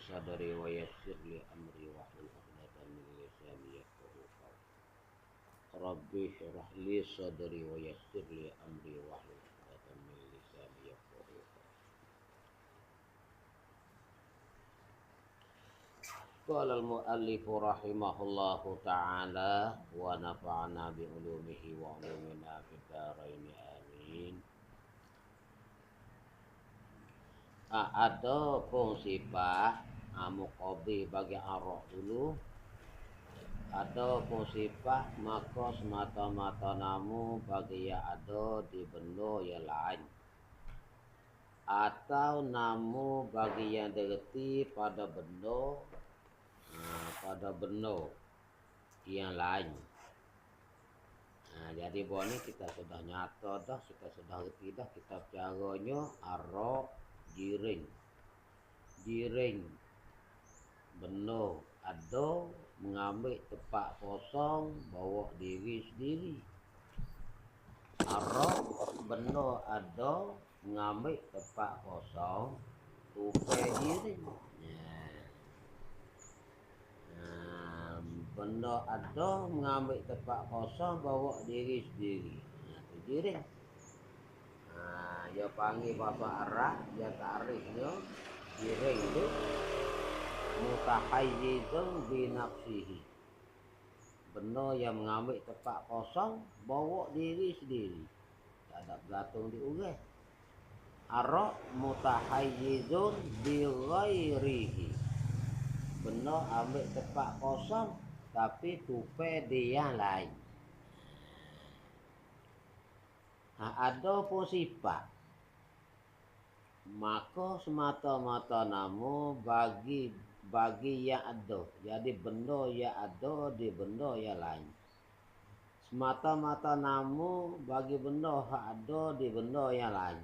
sadri wa yassir li amri wahlul 'uqdatam min lisani yafqahu qawli. Rabbi shrah li sadri wa yassir li amri wahlul 'uqdatam min lisani yafqahu qawli. Qala al-mu'allif rahimahullahu ta'ala wa nafa'ana bi ulumihi wa ulumina fid dharain amin. Ada fungsi sifat muqadhi bagi arah dulu. Ada fungsi sifat maka semata-mata namu bagi yang ada di benda yang lain. Atau namu bagi yang dereti pada benda yang lain. Jadi bahawa ni kita sudah nyata dah, kita sudah reti dah, kita caranya arah jiring benda ada mengambil tempat kosong bawa diri sendiri. Arah benda ada mengambil tempat kosong tupai jiring. Benda ada mengambil tempat kosong bawa diri sendiri. Itu jiring. Dia panggil bahasa Arab, dia takrifnya jiring itu mutahayyizun bi nafsihi. Benda yang mengambil tempat kosong bawa diri sendiri. Tak ada bergantung di orang. Arab mutahayyizun bi ghairihi. Benda ambil tempat kosong tapi tupai dia yang lain. Ada pun sifat maka semata-mata namu bagi yang ada. Jadi benda yang ada di benda yang lain. Semata-mata namu bagi benda yang ada di benda yang lain.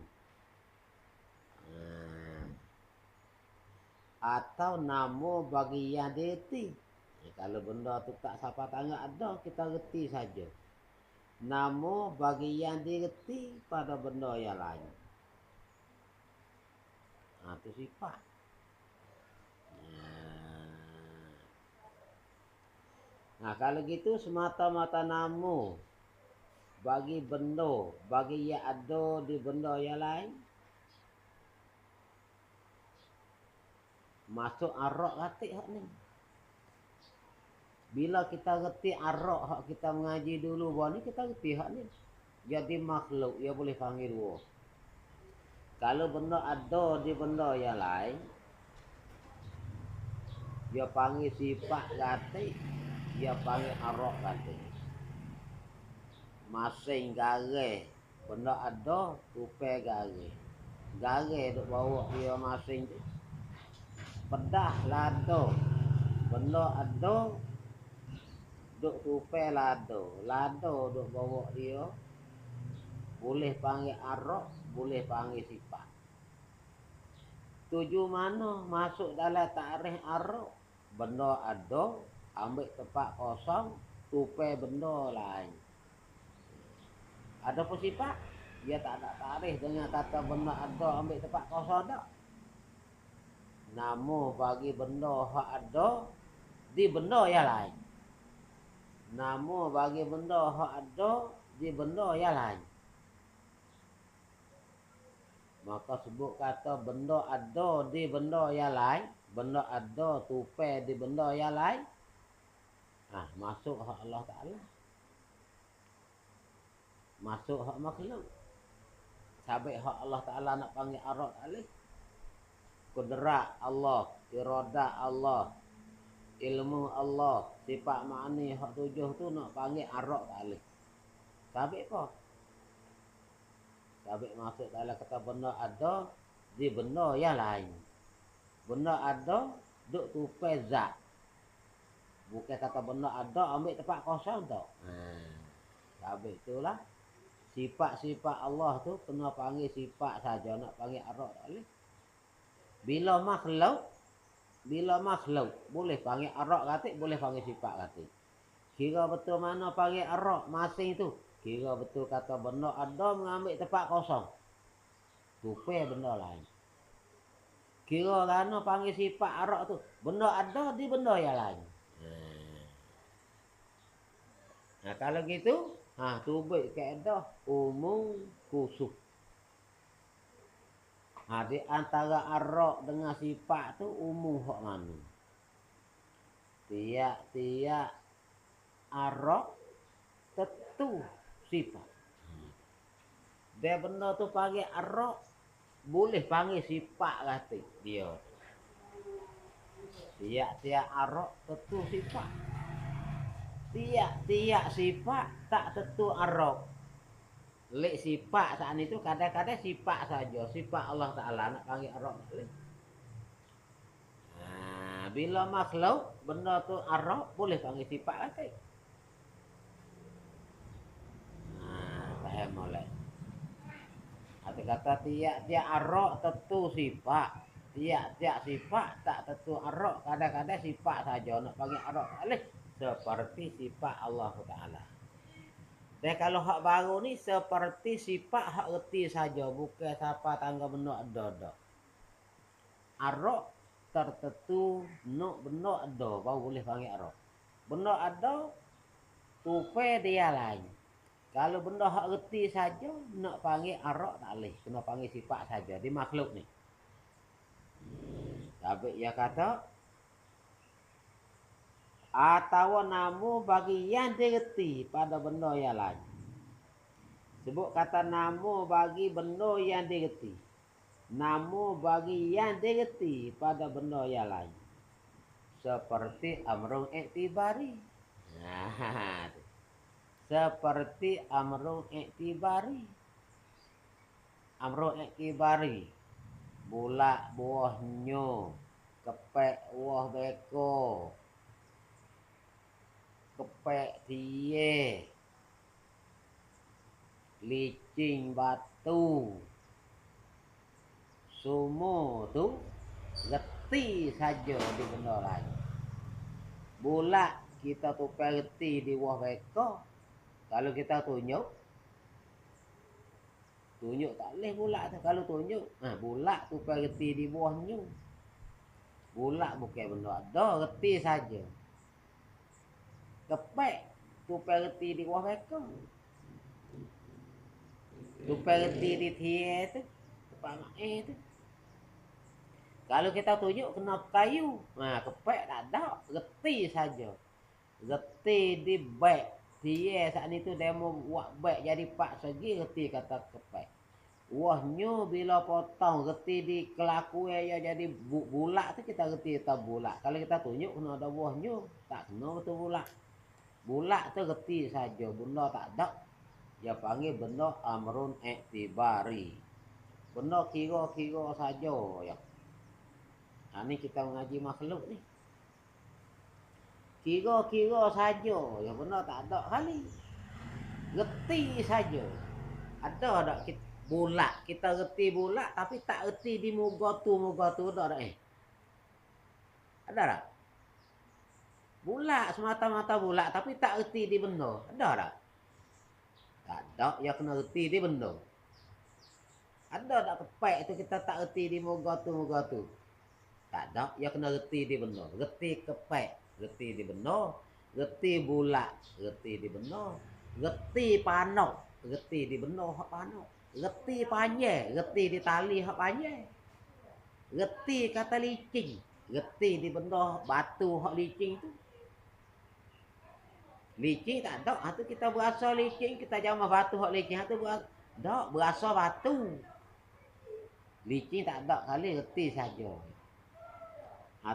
Atau namu bagi yang direti. Kalau benda tu tak siapa tangan ada, kita reti saja. Namu bagi yang direti pada benda yang lain. Itu sifat. Kalau gitu semata-mata namu bagi benda, bagi yang ada di benda yang lain. Masuk arak katik hak ni. Bila kita reti arak hak kita mengaji dulu bahawa ni, kita reti hak ni. Jadi makhluk ia boleh panggil dua. Kalau benda ada di benda yang lain, dia panggil sifat katik, dia panggil arak katik. Masing garis benda ada tupai garis. Garis duk bawa dia masing tu. Pedah lado. Benda ada duk tupai lado. Lado duk bawa dia. Boleh panggil arak, boleh panggil sifat. Tuju mana masuk dalam takrif arak? Benda ada, ambil tempat kosong, tupai benda lain. Ada pun sifat, dia tak ada takrif dengan kata benda ada, ambil tempat kosong tak. Namun bagi benda yang ada di benda yang lain. Namun bagi benda yang ada di benda yang lain. Maka sebut kata benda ada di benda yang lain. Benda ada tupai di benda yang lain. Masuk hak Allah Ta'ala. Masuk hak makhluk. Sampai hak Allah Ta'ala nak panggil arak alih. Kudrat Allah, iradah Allah, ilmu Allah, sifat ma'ani hak tujuh tu nak panggil arak alih. Sampai apa? Sampai masuk dalam kata benda ada di benda yang lain. Benda ada duk tupai zat. Bukan kata benda ada ambil tempat kosong tak. Sampai itulah sifat-sifat Allah tu kena panggil sifat saja, nak panggil arak tak boleh. Bila makhluk boleh panggil arak katik, boleh panggil sifat katik. Kira betul mana panggil arak masing tu. Kira betul kata benda ada mengambil tempat kosong. Tupai benda lain. Kira rana panggil sifat arok tu. Benda ada di benda yang lain. Nah, kalau gitu, tubik kaedah umum khusus. Di antara arok dengan sifat tu umum hak mana? Tiap-tiap arok tentu sifat. Dia benda tu panggil arok, boleh panggil sifat kata dia. Tiap-tiap arok tentu sifat. Tiap-tiap sifat tak tentu arok. Lek sifat saat itu kadang-kadang sifat saja. Sifat Allah Ta'ala nak panggil arok. Bila makhluk benda tu arok boleh panggil sifat kata. Faham boleh. Kata tiap-tiap arok tentu sifat. Tiap-tiap sifat tak tentu arok. Kadang-kadang sifat saja nak panggil arok. Seperti sifat Allah Ta'ala. Dan kalau hak baru ni seperti sifat hak reti saja. Bukan siapa tangga benda ada. Arok tertentu nak benda ada. Baru boleh panggil arok. Benda ada tupai dia lain. Kalau benda hak reti saja nak panggil arok tak boleh. Kena panggil sifat saja. Di makhluk ni. Tapi ia kata atau namu bagi yang direti pada benda yang lain. Sebut kata namu bagi benda yang direti. Namu bagi yang direti pada benda yang lain. Seperti amrun iktibari. Seperti amrun iktibari. Amrun iktibari. Bulak buahnya. Kepek buah beko. Kepek tie, licin batu, semua tu reti saja di benda lain. Bulak kita tu reti di buah beko. Kalau kita tunjuk tak boleh bulak tu. Kalau tunjuk, bulak tu reti di buahnya. Bulak bukan benda ada, reti saja. Kepek tupai reti di buah beko. Tupai reti di tie tu. Tupai mae tu. Kalau kita tunjuk kena kayu. Kepek tak ada. Reti saja. Reti di beg. Tie saat ni tu dia mau buat beg jadi 4 segi. Reti kata kepek. Wahnya bila potong reti di kelaku ya jadi bulak tu kita reti kata bulak. Kalau kita tunjuk kena ada wahnya. Tak kena betul bulak. Bulak tu reti saja, benda tak ada. Dia panggil benda amrun iktibari. Benda kira-kira saja ya. Ni kita mengaji makhluk ni. Kira-kira saja, ya benda tak ada kali. Reti saja. Ada bulak, kita reti bulak tapi tak reti di muka tu ada Ada tak? Bulak semata-mata bulak tapi tak reti di benda. Ada tak? Tak ada, ya kena reti di benda. Ada tak kepek tu kita tak reti di moga tu. Tak ada, ya kena reti di benda. Reti kepek, reti di benda. Reti bulak, reti di benda. Reti panok, reti di benda hak panok. Reti panjang, reti di tali hak panjang. Reti kata licin, reti di benda batu hak licin tu. Licin tak ada. Tu kita berasa licin. Kita jamah batu hak licin. Tu berasa batu. Licin tak ada. Kali reti saja.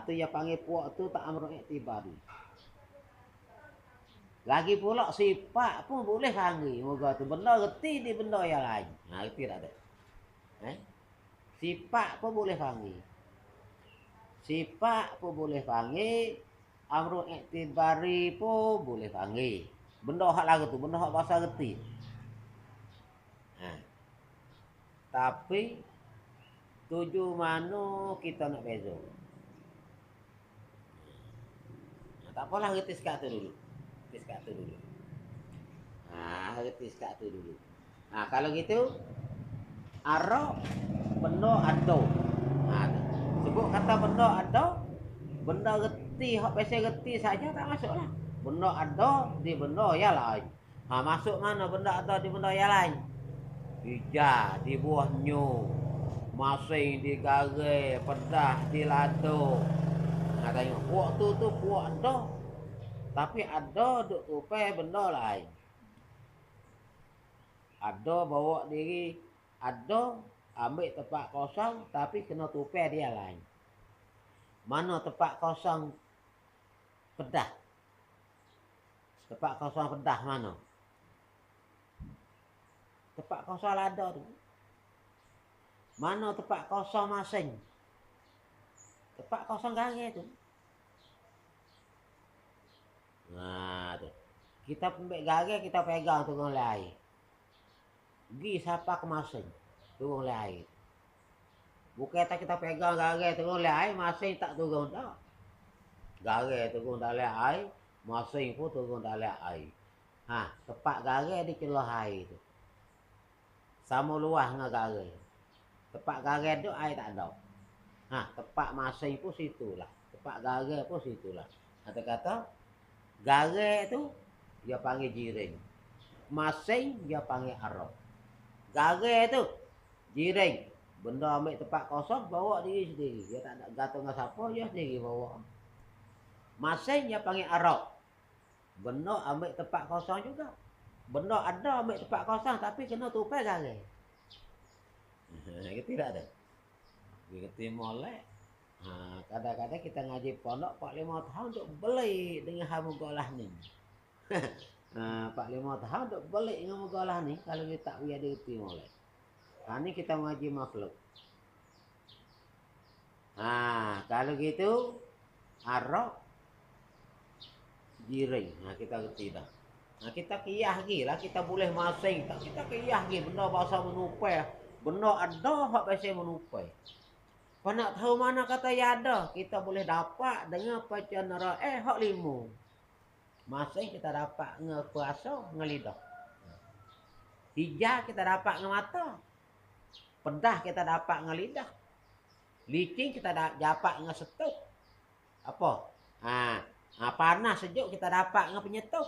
Tu yang panggil puak tu tak amrun iktibari. Lagi pula sifat pun boleh panggil. Moga tu benda reti di benda yang lain. Reti tak ada. Sifat pun boleh panggil. Sifat pun boleh panggil. Amrun iktibari pun boleh panggil. Benda hak lagu tu, benda hak bahasa reti. Tapi tuju mana kita nak beza. Tak apalah reti sekat tu dulu. Reti sekat tu dulu. Reti sekat tu dulu. Kalau gitu arok benda ada. Sebut kata benda ada, benda reti, hak biasa reti saja tak masuklah. Benda ada di benda yang lain. Masuk mana benda ada di benda yang lain? Hijau di buah nyu, masing di gare, pedah di lado. Tengok puak tu puak ada. Tapi ada duk tupai benda lain. Ada bawa diri, ada ambil tempat kosong tapi kena tupai dia lain. Mana tempat kosong pedah? Tempat kosong pedah mana? Tempat kosong lada tu. Mana tempat kosong masing? Tempat kosong gare tu. Nah tu. Kita ambil gare, kita pegang turun air. Pergi siapa ke masing? Turun air. Bukan tak kita pegang gare turun air, masing tak turun tak. Gare turun dalam air, masing pun turun dalam air. Tempat gare di celah air tu. Sama luas dengan gare. Tempat gare tu air tak ada. Tempat masing pun situlah. Tempat gare pun situlah. Kata-kata gare tu dia panggil jiring. Masing dia panggil arok. Gare tu jiring. Benda ambil tempat kosong bawa diri sendiri. Dia tak nak gantung dengan siapa, dia sendiri bawa. Masing dia panggil arok. Benda ambil tempat kosong juga. Benda ada ambil tempat kosong tapi kena tupai gare. Kita tidak ada. Kita molek. Kadang-kadang kita ngaji pondok 4-5 tahun untuk beli dengan hamugolah ni. 4-5 tahun untuk beli dengan hamugolah ni kalau kita tak biar dirti molek. Ini kita ngaji makhluk. Kalau gitu arok jiring. Kita reti dah. Kita kiyah lagi lah, kita boleh masing. Tak kita kiyah lagi benda bahasa menupai. Benda ada hak biasa menupai. Kau nak tahu mana kata ya ada, kita boleh dapat dengan pacanara hak 5. Masing kita dapat dengan kuasa, dengan lidah. Hijau kita dapat dengan mata. Pedah kita dapat dengan lidah. Licin kita dapat dengan setuk. Apa? Panas sejuk kita dapat dengan penyetuk.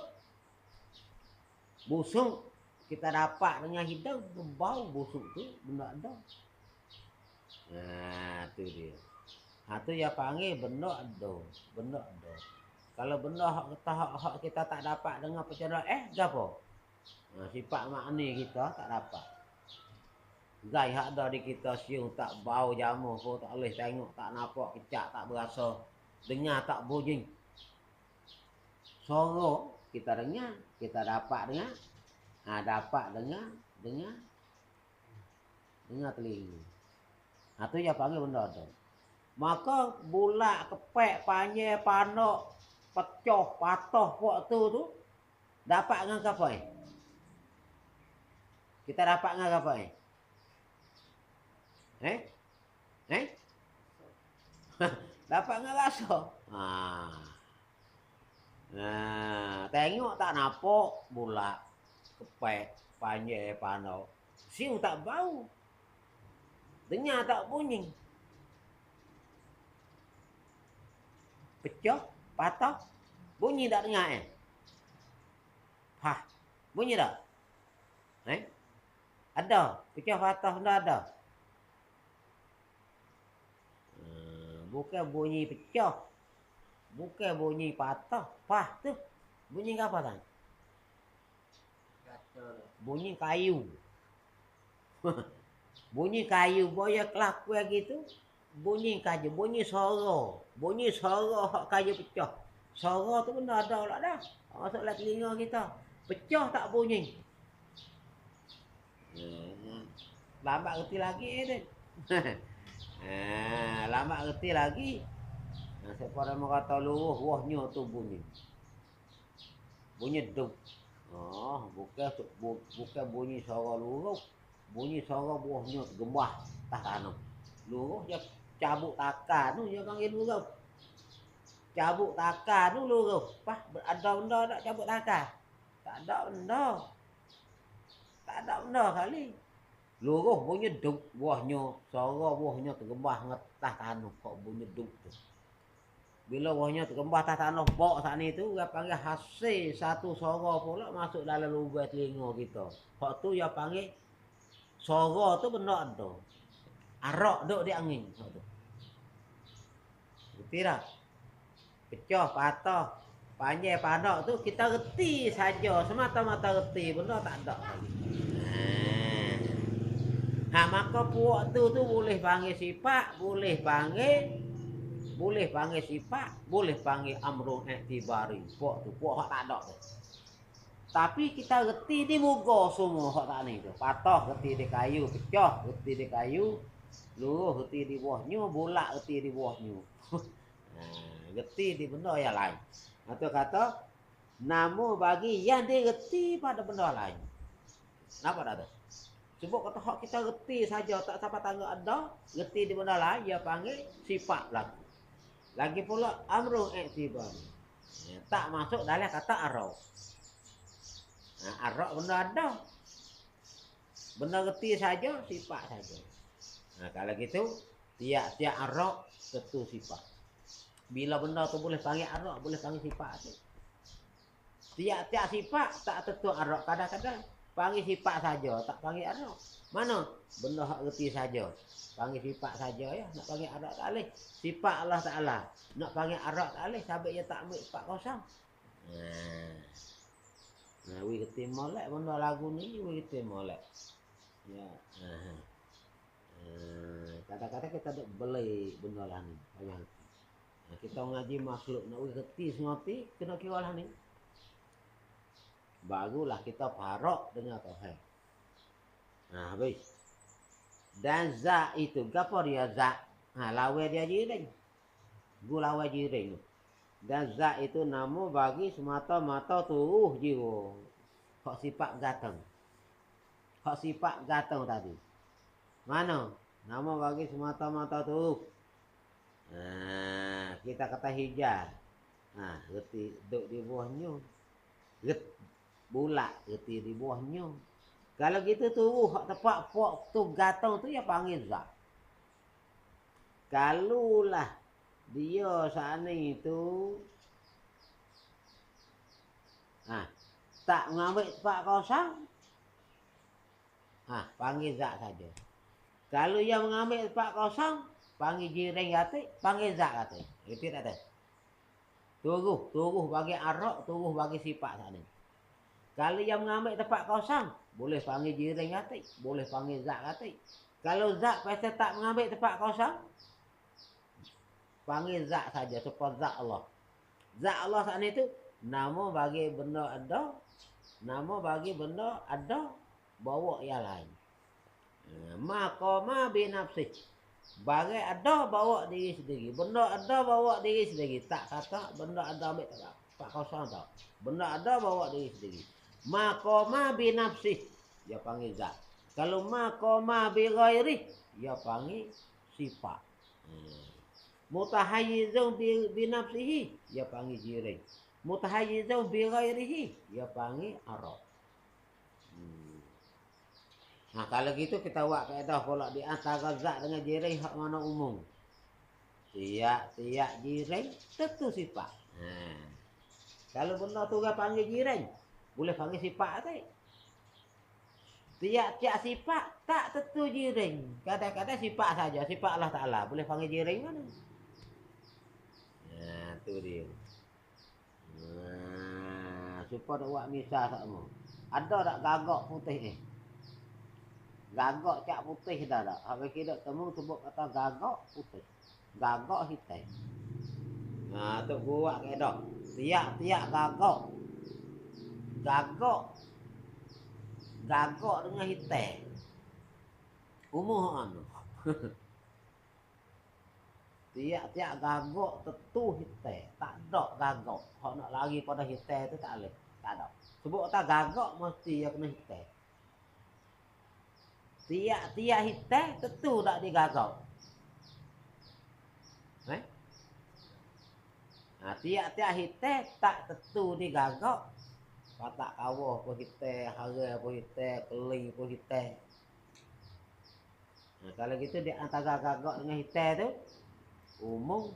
Busuk kita dapat dengan hidung. Bau busuk tu benda ada. Tu dia. Tu yang panggil benda ada. Benda ada. Kalau benda hak kita tak dapat dengan percaya gapo? Sifat makni kita tak dapat. Gai hak ada di kita siung tak bau jamu pun tak boleh tengok, tak nampak, kecak tak berasa, dengar tak bunyi. Suara kita dengar, kita dapat dengar. Dapat dengar telinga. Tu yang panggil benda ada. Maka bulat, kepek, panjang, panok, pecah, patah waktu tu dapat dengan apa? Kita dapat dengan apa? Dapat dengan rasa. Tengok tak nampak bulat, kepek, panjang, panok. Siu tak bau. Dengar tak bunyi. Pecah, patah, bunyi tak dengar bunyi tak? Ada, pecah patah benda ada. Bukan bunyi pecah. Bukan bunyi patah. Tu. Bunyi apa kan? Bunyi kayu. Bunyi kayu boya kelakuan gitu. Bunyi kayu, bunyi suara. Bunyi suara hak kayu pecah. Suara tu benda ada lah dah. Masuklah telinga kita. Pecah tak bunyi. Lambat reti lagi tu. Lambat reti lagi. Siapa orang kata luruh wahnya tu bunyi. Bunyi duk. Bukan bunyi suara luruh. Bunyi suara buahnya gembah tak tanam. Luruh dia cabut takar tu dia panggil luruh. Cabut takar tu luruh. Ada benda tak cabut takar? Tak ada benda. Tak ada benda kali. Luruh bunyi duk buahnya, suara buahnya tergembah ngetah tanah kok bunyi duk tu. Bila buahnya tergembah atas tanah bok saat ni tu, dia panggil hasil satu suara pula masuk dalam lubang telinga kita. Hak tu dia panggil suara tu benda ada. Arak duk di angin. Hak tu. Betul tak? Pecah, patah, panjang, padak tu kita reti saja. Semata-mata reti. Benda tak ada lagi. Ha, maka puak tu boleh panggil sifat, boleh panggil sifat, boleh panggil amrun iktibari. Puak tu, puak hak tak ada tu. Tapi kita reti di muka semua hak tak ni tu. Patah reti di kayu, pecah reti di kayu, luruh reti di buahnya, bulat reti di buahnya. Reti di benda yang lain. Atau kata nama bagi yang direti pada benda lain. Kenapa tak ada? Sebab kata hak kita reti saja tak sampai tangga ada, reti di benda lain dia panggil sifat lagi. Lagi pula amrun iktibar. Tak masuk dalam kata arau. Arau benda ada. Benda reti saja, sifat saja. Kalau gitu, tiap-tiap arau tentu sifat. Bila benda tu boleh panggil arau, boleh panggil sifat tu. Tiap-tiap sifat tak tentu arau. Kadang-kadang panggil sifat saja, tak panggil arau. Mana? Benda hak reti saja. Panggil sifat saja ya, nak panggil arau tak boleh. Sifat Allah Ta'ala. Nak panggil arau tak boleh, sabit dia tak ambil sifat kosong. Wi keti molek benda lagu ni, wi keti molek. Ya. Kadang-kadang kita duk beli benda lah ni. Kita ngaji makhluk nak wi keti sengoti, kena kira lah ni. Barulah kita parok dengan Tuhan. Habis. Dan zat itu, apa dia zat? Lawa dia jiring. Gua lawa jiring. Dan zat itu nama bagi semata-mata turuh jiwa. Hak sifat gatang. Hak sifat gatang tadi. Mana? Nama bagi semata-mata turuh. Kita kata hijau. Reti duk di bawahnya. Bulat reti di bawahnya. Kalau kita turuh hak tepat puak tu gatang tu ya panggil zat. Kalulah dia sana itu tak mengambil tempat kosong, panggil zat saja. Kalau yang mengambil tempat kosong, panggil jiring kata, panggil zat kata. Itu tak ada. Turuh bagi arak, turuh bagi sifat sana. Kalau yang mengambil tempat kosong, boleh panggil jiring kata, boleh panggil zat kata. Kalau zat pasal tak mengambil tempat kosong, panggil zat saja, seperti zat Allah. Zat Allah saat itu, nama bagi benda ada, nama bagi benda ada, bawa yang lain. Maqama binafsih. Bagai ada, bawa diri sendiri. Benda ada, bawa diri sendiri. Tak kata benda ada ambil tempat kosong tak. Benda ada, bawa diri sendiri. Maqama binafsih, dia panggil zat. Kalau maqama bighairi, dia panggil sifat. Mutahayyizun binafsihi, dia panggil jiring. Mutahayyizun bighairihi, dia panggil arab. Kalau gitu kita buat kaedah pula di antara zat dengan jiring hak mana umum. Tiap-tiap jiring tentu sifat. Kalau benda tu orang panggil jiring, boleh panggil sifat tak? Tiap-tiap sifat tak tentu jiring. Kadang-kadang sifat saja, sifat Allah Ta'ala. Boleh panggil jiring mana? Tu dia. Supaya buat misal sama. Ada tak gagak putih ni? Gagak cak putih dah tak? Habis kita temu sebut kata gagak putih. Gagak hitam. Tu buat kaedah. Tiap-tiap gagak. Gagak dengan hitam. Umur anu. Tiap-tiap gagak tentu hitam. Tak ada gagak. Hak nak lari pada hitam tu tak boleh. Tak ada. Sebab tak gagak mesti dia kena hitam. Tiap-tiap hitam tentu tak digagak. Tiap-tiap hitam tak tentu digagak. Patak kawah pun hitam, hara pun hitam, keli pun hitam. Nah, kalau gitu di antara gagak dengan hitai tu umum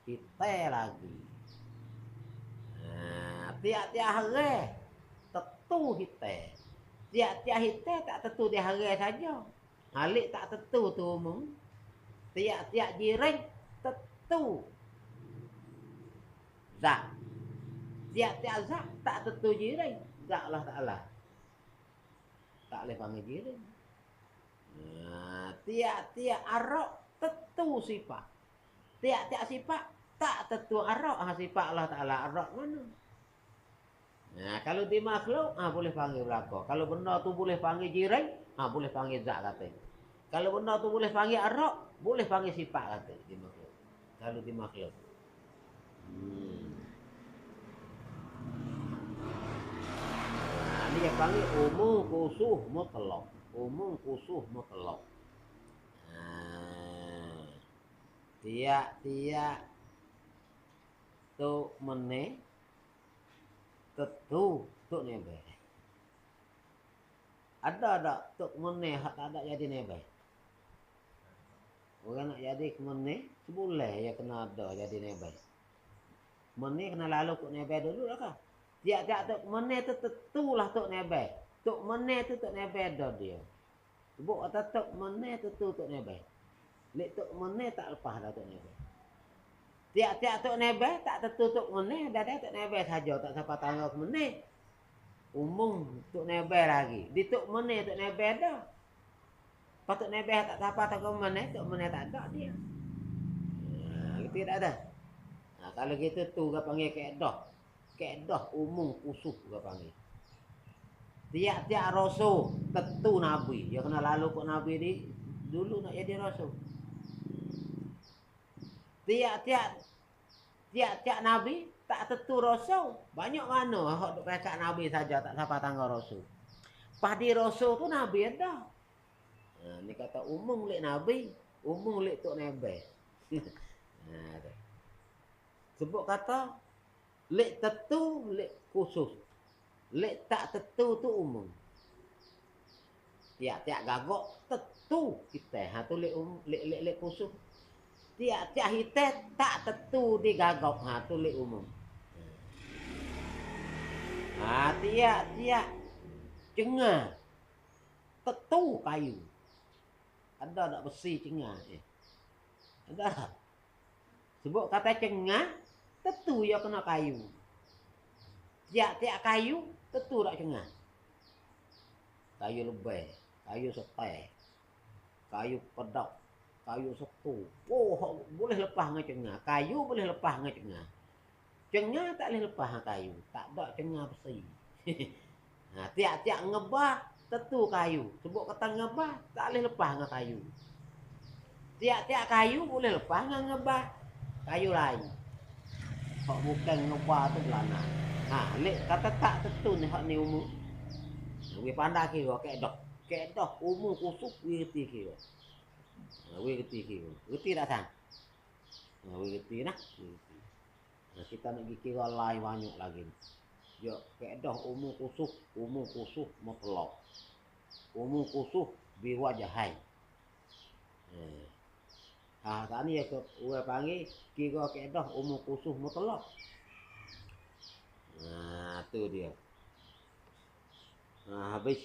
hitai lagi. Nah, tiap-tiap hari tentu hitai. Tiap-tiap hitai tak tentu di hari saja. Halik tak tentu tu umum. Tiap-tiap jiran tentu zat. Tiap-tiap zat tak tentu jiran. Zat Allah Ta'ala. Tak boleh panggil jiran. Nah, tiap-tiap arak tentu sifat. Tiap-tiap sifat tak tentu arak. Sifat Allah Ta'ala arak mana? Nah, kalau di makhluk, boleh panggil belakang. Kalau benda tu boleh panggil jiran, boleh panggil zat kata. Kalau benda tu boleh panggil arak, boleh panggil sifat kata di makhluk. Kalau di makhluk. Nah, ini yang panggil umum khusus mutlak. Umum khusus mutlak. Nah, tiap-tiap tu meneh tentu tuk nebe. Ada tuk meneh hak tak ada jadi nebe. Orang nak jadi meneh seboleh ya kena ada jadi nebe. Meneh kena lalu tuk nebe dulu lah kah? Tiap-tiap tuk meneh tu tentulah tuk nebe. Tuk meneh tu tuk nebe dah dia. Sebut kata tuk meneh tentu tuk nebe. Lek tuk meneh tak lepas dah tuk nebe. Tiap-tiap tuk nebe tak tentu tuk meneh, dah tuk nebe saja tak siapa tangga meneh. Umum tuk nebe lagi. Di tuk meneh tuk nebe dah. Pas tuk nebe tak siapa tangga meneh, tuk meneh tak ada dia. Gitu tak ada. Nah, kalau gitu tu gak panggil keedah. Keedah umum khusus gak panggil. Tiap-tiap rasul tentu nabi. Dia kena lalu kok nabi di dulu nak jadi rasul. Tiap-tiap nabi tak tentu rasul. Banyak mana hak pecah nabi saja tak siapa tangga rasul. Padi rasul tu nabi ada. Nah, ni kata umum lek nabi, umum lek tok nabi. Nah, sebut kata lek tentu, lek khusus. Lek tak tentu tu umum. Tiap-tiap gagak tentu kita. Tu lek khusus. Tiap-tiap hitet tak tentu digagak. Tu lek umum. Tiap-tiap cengah tentu kayu. Ada tak besi cengah? Ada. Sebut kata cengah tentu ia kena kayu. Tiap-tiap kayu tentu tak cengah. Kayu lebih, kayu setai, kayu pedak, kayu setu. Oh, boleh lepas dengan cengah. Kayu boleh lepas dengan cengah. Cengah tak boleh lepas dengan kayu. Tak ada cengah besi. Tiap-tiap ngebah tentu kayu. Sebut kata ngebah tak boleh lepas dengan kayu. Tiap-tiap kayu boleh lepas dengan ngebah kayu lain. Hak bukan ngebah tu belana. Lek kata tak tentu ni hak ni umum. We pandai kira keedah umum khusus we reti kira. We reti kira. Reti tak sang? We reti nah. Kita nak kira lain banyak lagi. Ya keedah umum khusus mutlak. Umum khusus biwajahain. Saat ni ya we panggil kira keedah umum khusus mutlak. Tu dia. Habis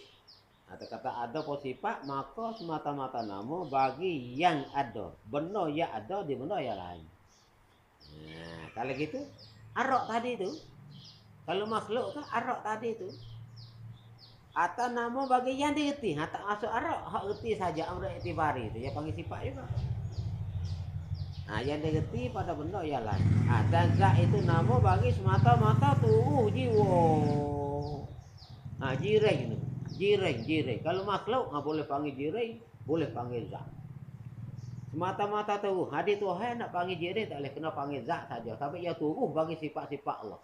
kata ada sifat maka semata-mata nama bagi yang ada. Benda yang ada di benda yang lain. Kalau gitu arak tadi tu, kalau makhluk kan arak tadi tu atau nama bagi yang direti. Tak masuk arak, hak reti saja amr iktibari tu. Dia panggil sifat juga. Yang direti pada benda yang lain. Dan zat itu nama bagi semata-mata tubuh jiwa. Jiran tu. Jiran. Kalau makhluk boleh panggil jiran, boleh panggil zat. Semata-mata tubuh. Hadis Tuhan nak panggil jiran tak boleh, kena panggil zat saja. Tapi ia tubuh bagi sifat-sifat Allah.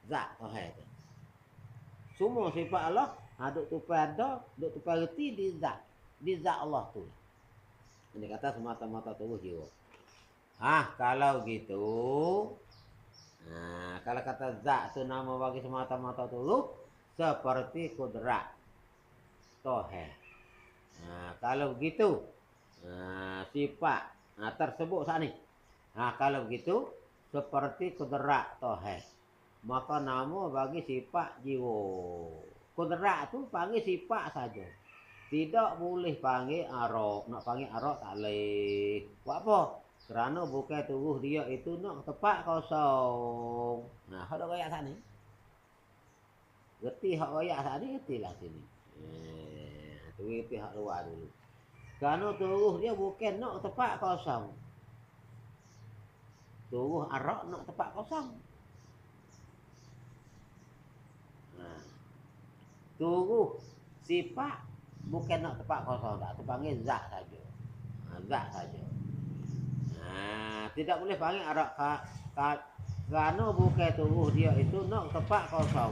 Zat Tuhan tu. Semua sifat Allah duk tupai ada, duk tupai reti di zat. Di zat Allah tu. Ini kata semata-mata tubuh jiwa. Kalau gitu, kalau kata zat tu nama bagi semata-mata tubuh seperti kudrat Tuhan. Kalau begitu sifat tersebut saat ini. Kalau begitu seperti kudrak tohe, maka nama bagi sifat jiwa. Kudrak tu panggil sifat saja. Tidak boleh panggil arok. Nak panggil arok tak boleh. Buat apa? Kerana bukan tubuh dia itu nak tempat kosong. Hak dak royak sana. Gerti hak royak sana, gertilah sini. Tu gerti hak luar dulu. Kerana tubuh dia bukan nak tempat kosong. Tubuh arok nak tempat kosong. Tubuh sifat bukan nak tempat kosong, tak. Tu panggil zat saja. Zat saja. Tidak boleh panggil arok kerana bukan tubuh dia itu nak tempat kosong.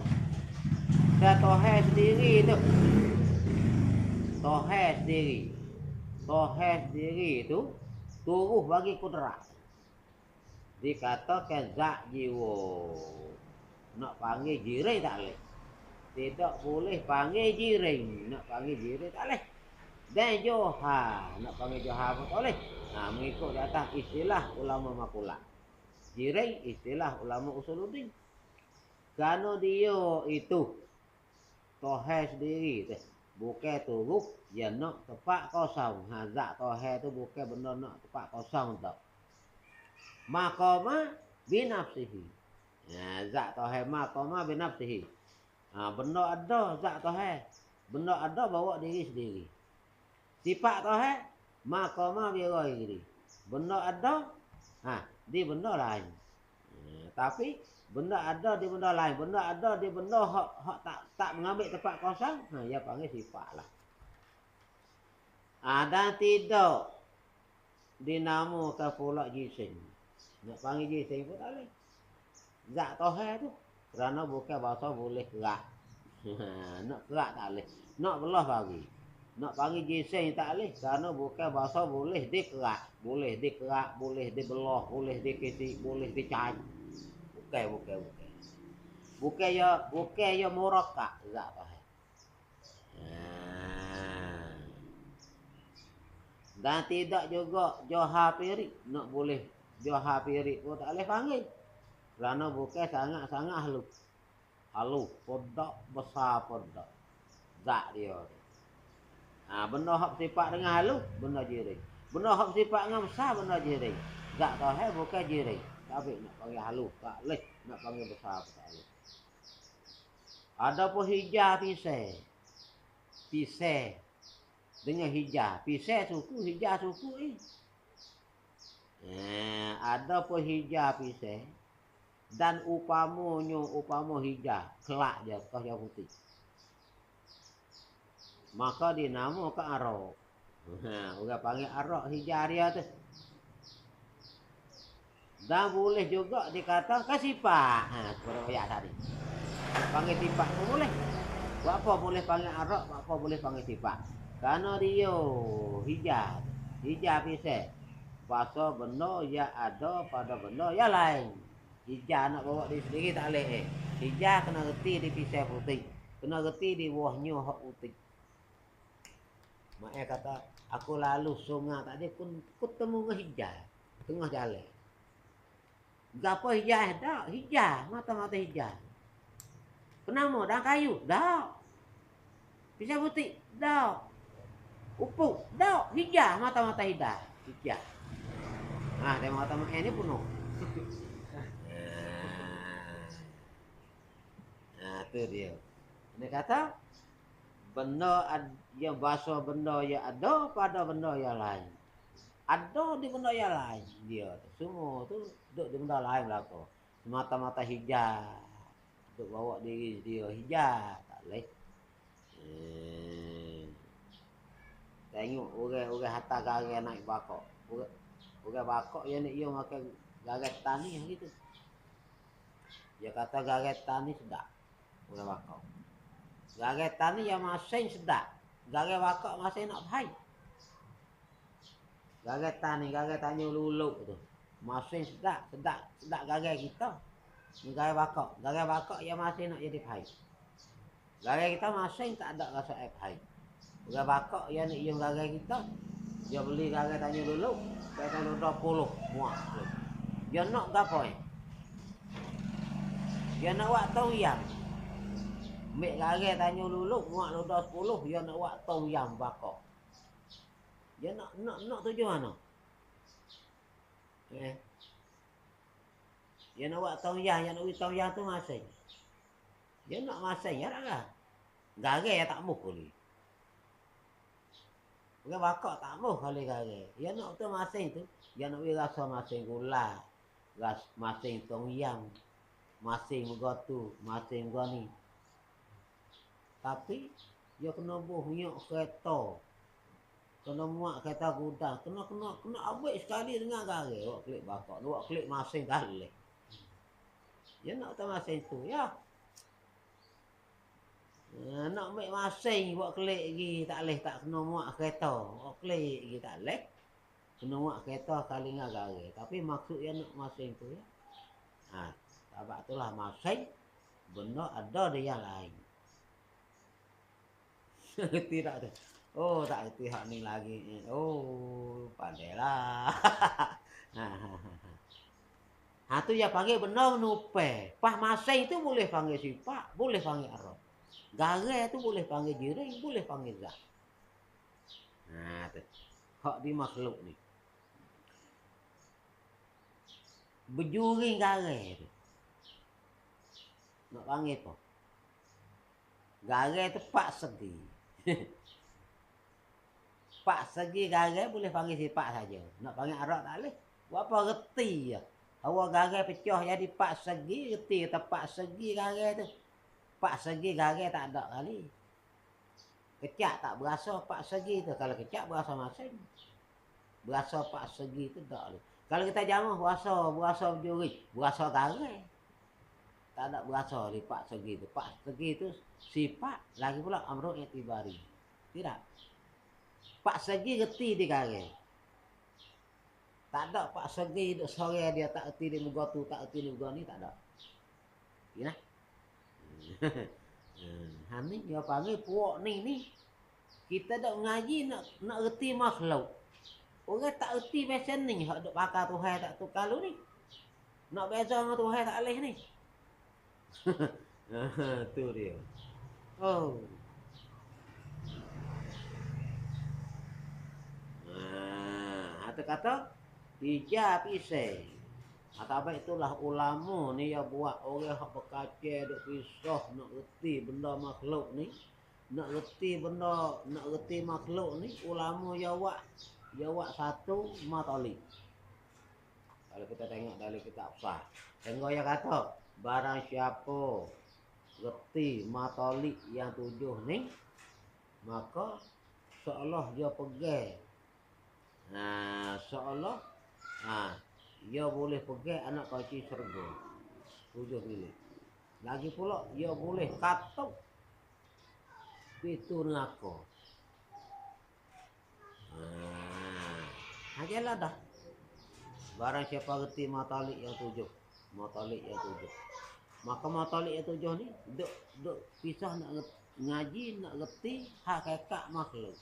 Dan tohe sendiri tu. Tohe sendiri. Tohe sendiri itu tubuh bagi kudrat. Dikatakan zat jiwa. Nak panggil jirai tak boleh. Tidak boleh panggil jirai. Nak panggil jirai tak boleh. Dan joha. Nak panggil joha pun tak boleh. Mengikut di atas istilah ulama makulah. Jirai istilah ulama usuluddin. Kerana dia itu tohe sendiri tu. Bukan tubuh yang nak tempat kosong. Zat tohe tu bukan benda nak tempat kosong tak. Maqama binafsihi. Zat tohe maqama binafsihi. Benda ada zat tohe. Benda ada bawa diri sendiri. Sifat tohe maqama bi ghairi. Benda ada di benda lain. Tapi benda ada di benda lain. Benda ada di benda hak tak mengambil tempat kosong. Dia panggil sifat lah. Dan tidak dinamakan pula jisim. Nak panggil jisim pun tak boleh. Zat tohe tu. Kerana bukan bahasa boleh kerak. Nak kerak tak boleh. Nak belah bagi. Nak panggil jisim tak boleh. Kerana bukan bahasa boleh dikerak. Boleh dikerak, boleh dibelah, boleh dikisik, boleh dicari. Bukan. Bukan ya murakak zat tohe. Dan tidak juga joha pirik. Nak boleh joha pirik pun tak boleh panggil. Kerana bukan sangat-sangat halus. Halus, podak, besar podak. Zat dia. Benda hak sifat dengan halus, benda jirai. Benda hak sifat dengan besar, benda jirai. Zat tohe bukan jirai. Tapi nak panggil halus, tak boleh. Nak panggil besar pun tak boleh. Ada pun hijau pisai. Pisai dengan hijau. Pisai suku, hijau suku ada pun hijau pisai. Dan upama hijau, kelak je kau yang putih. Maka dinamakan arok. Orang panggil arok hijau dia tu. Dan boleh juga dikatakan sifat. Seperti ayat tadi. Panggil sifat pun boleh. Buat apa boleh panggil arok, buat apa boleh panggil sifat. Kerana dia hijau. Hijau pisai. Bahasa benda yang ada pada benda yang lain. Hijau nak bawa diri sendiri tak boleh. Hijau kena reti di pisai putih. Kena reti di buahnya hak putih. Maknya kata, aku lalu sungai tadi, aku temu dengan hijau. Tengah jalan. Gapa hijau? Tak, hijau. Mata-mata hijau. Kenapa? Dah kayu? Tak. Pisai putih? Tak. Upuk? Tak. Hijau. Mata-mata hijau. Hijau. Tengok-tengok ini penuh. Tu dia. Dia kata benda yang bahasa benda yang ada pada benda yang lain. Ada di benda yang lain dia. Semua tu duduk di benda lain belaka. Semata-mata hijau. Duduk bawa diri dia hijau. Tak boleh. Tengok orang hantar garai naik bakok. Orang bakok yang nak ia makan garai tani gitu. Dia kata garai tani sedap. Orang bakok. Garai tani yang masing sedap. Garai bakok masing nak baik. Garai tani ulu-ulu tu. Masing sedap garai kita. Garai bakok yang masing nak jadi baik. Garai kita masing tak ada rasa baik. Gak bakok ya ni yang gagal kita. Dia beli gagal tanya dulu. Kata lu 20 muak. Dia nak gapo? Dia nak wak tau yang. Mek gagal tanya dulu muak lu 10, dia nak wak tau yang bakok. Dia nak tuju mana? Dia nak wak tau yang tau yang tu masing. Dia nak masing ya lah. Gagal ya tak mukul. Bukan bakok tak mau kali gagal. Dia nak tu masing tu. Dia nak rasa masing gula. Masing tong yang. Masing begotu. Masing goni. Tapi dia kena buhyuk kereta. Kena muak kereta gudang. Kena abik sekali dengan gagal. Awak klik bakok. Awak klik masing kali. Dia nak tu masing tu. Ya. Nak ambil masing buat klik lagi tak leh tak kena muak kereta. Buat klik lagi tak leh. Kena muak kereta kali ngah gagal. Tapi maksudnya nak masing tu ya. Sebab itulah masing benda ada di yang lain. Ngerti tak tu? Oh tak ngerti hak ni lagi. Oh pandailah. Tu ya panggil benda menupai. Pas masing tu boleh panggil sifat, boleh panggil arah. Garai tu boleh panggil jiring, boleh panggil zat. Tu. Hak di makhluk ni. Berjuring garai tu. Nak panggil apa? Garai tu pak segi. Pak segi garai boleh panggil sifat saja. Nak panggil arak tak boleh. Buat apa reti ya. Awak garai pecah jadi pak segi, reti kata pak segi garai tu. Pak segi garai tak ada kali. Kecak tak berasa pak segi tu. Kalau kecak berasa masing. Berasa pak segi tu tak boleh. Kalau kita jamah berasa berjuri. Berasa garai. Tak ada berasa di pak segi tu. Pak segi tu sifat. Lagi pula amruk i'tibari. Tidak. Pak segi reti di garai. Tak ada pak segi duk sore dia tak erti di muka tu. Tak erti di muka ni. Tak ada. Ya. Ni dia panggil puak ni kita dak ngaji nak reti makhluk. Orang tak reti macam ni hak duk pakar Tuhan tak tukar lu ni. Nak beza dengan Tuhan tak leh ni. Tu dia. Oh. Kata hijab isai. Apa itulah ulama ni yang buat orang hak berkacau duk pisah nak reti benda makhluk ni. Nak reti makhluk ni ulama jawab satu matalik. Kalau kita tengok dari kitab sah. Tengok yang kata barang siapa reti matalik yang 7 ni maka seolah dia pegang. Seolah dia boleh pegang anak kecil syurga. 7 bilik. Lagi pula dia boleh katuk pintu neraka. Ajalah dah. Barang siapa reti matalik yang 7. Matalik yang 7. Maka matalik yang 7 ni duk pisah nak ngaji nak reti hakikat makhluk.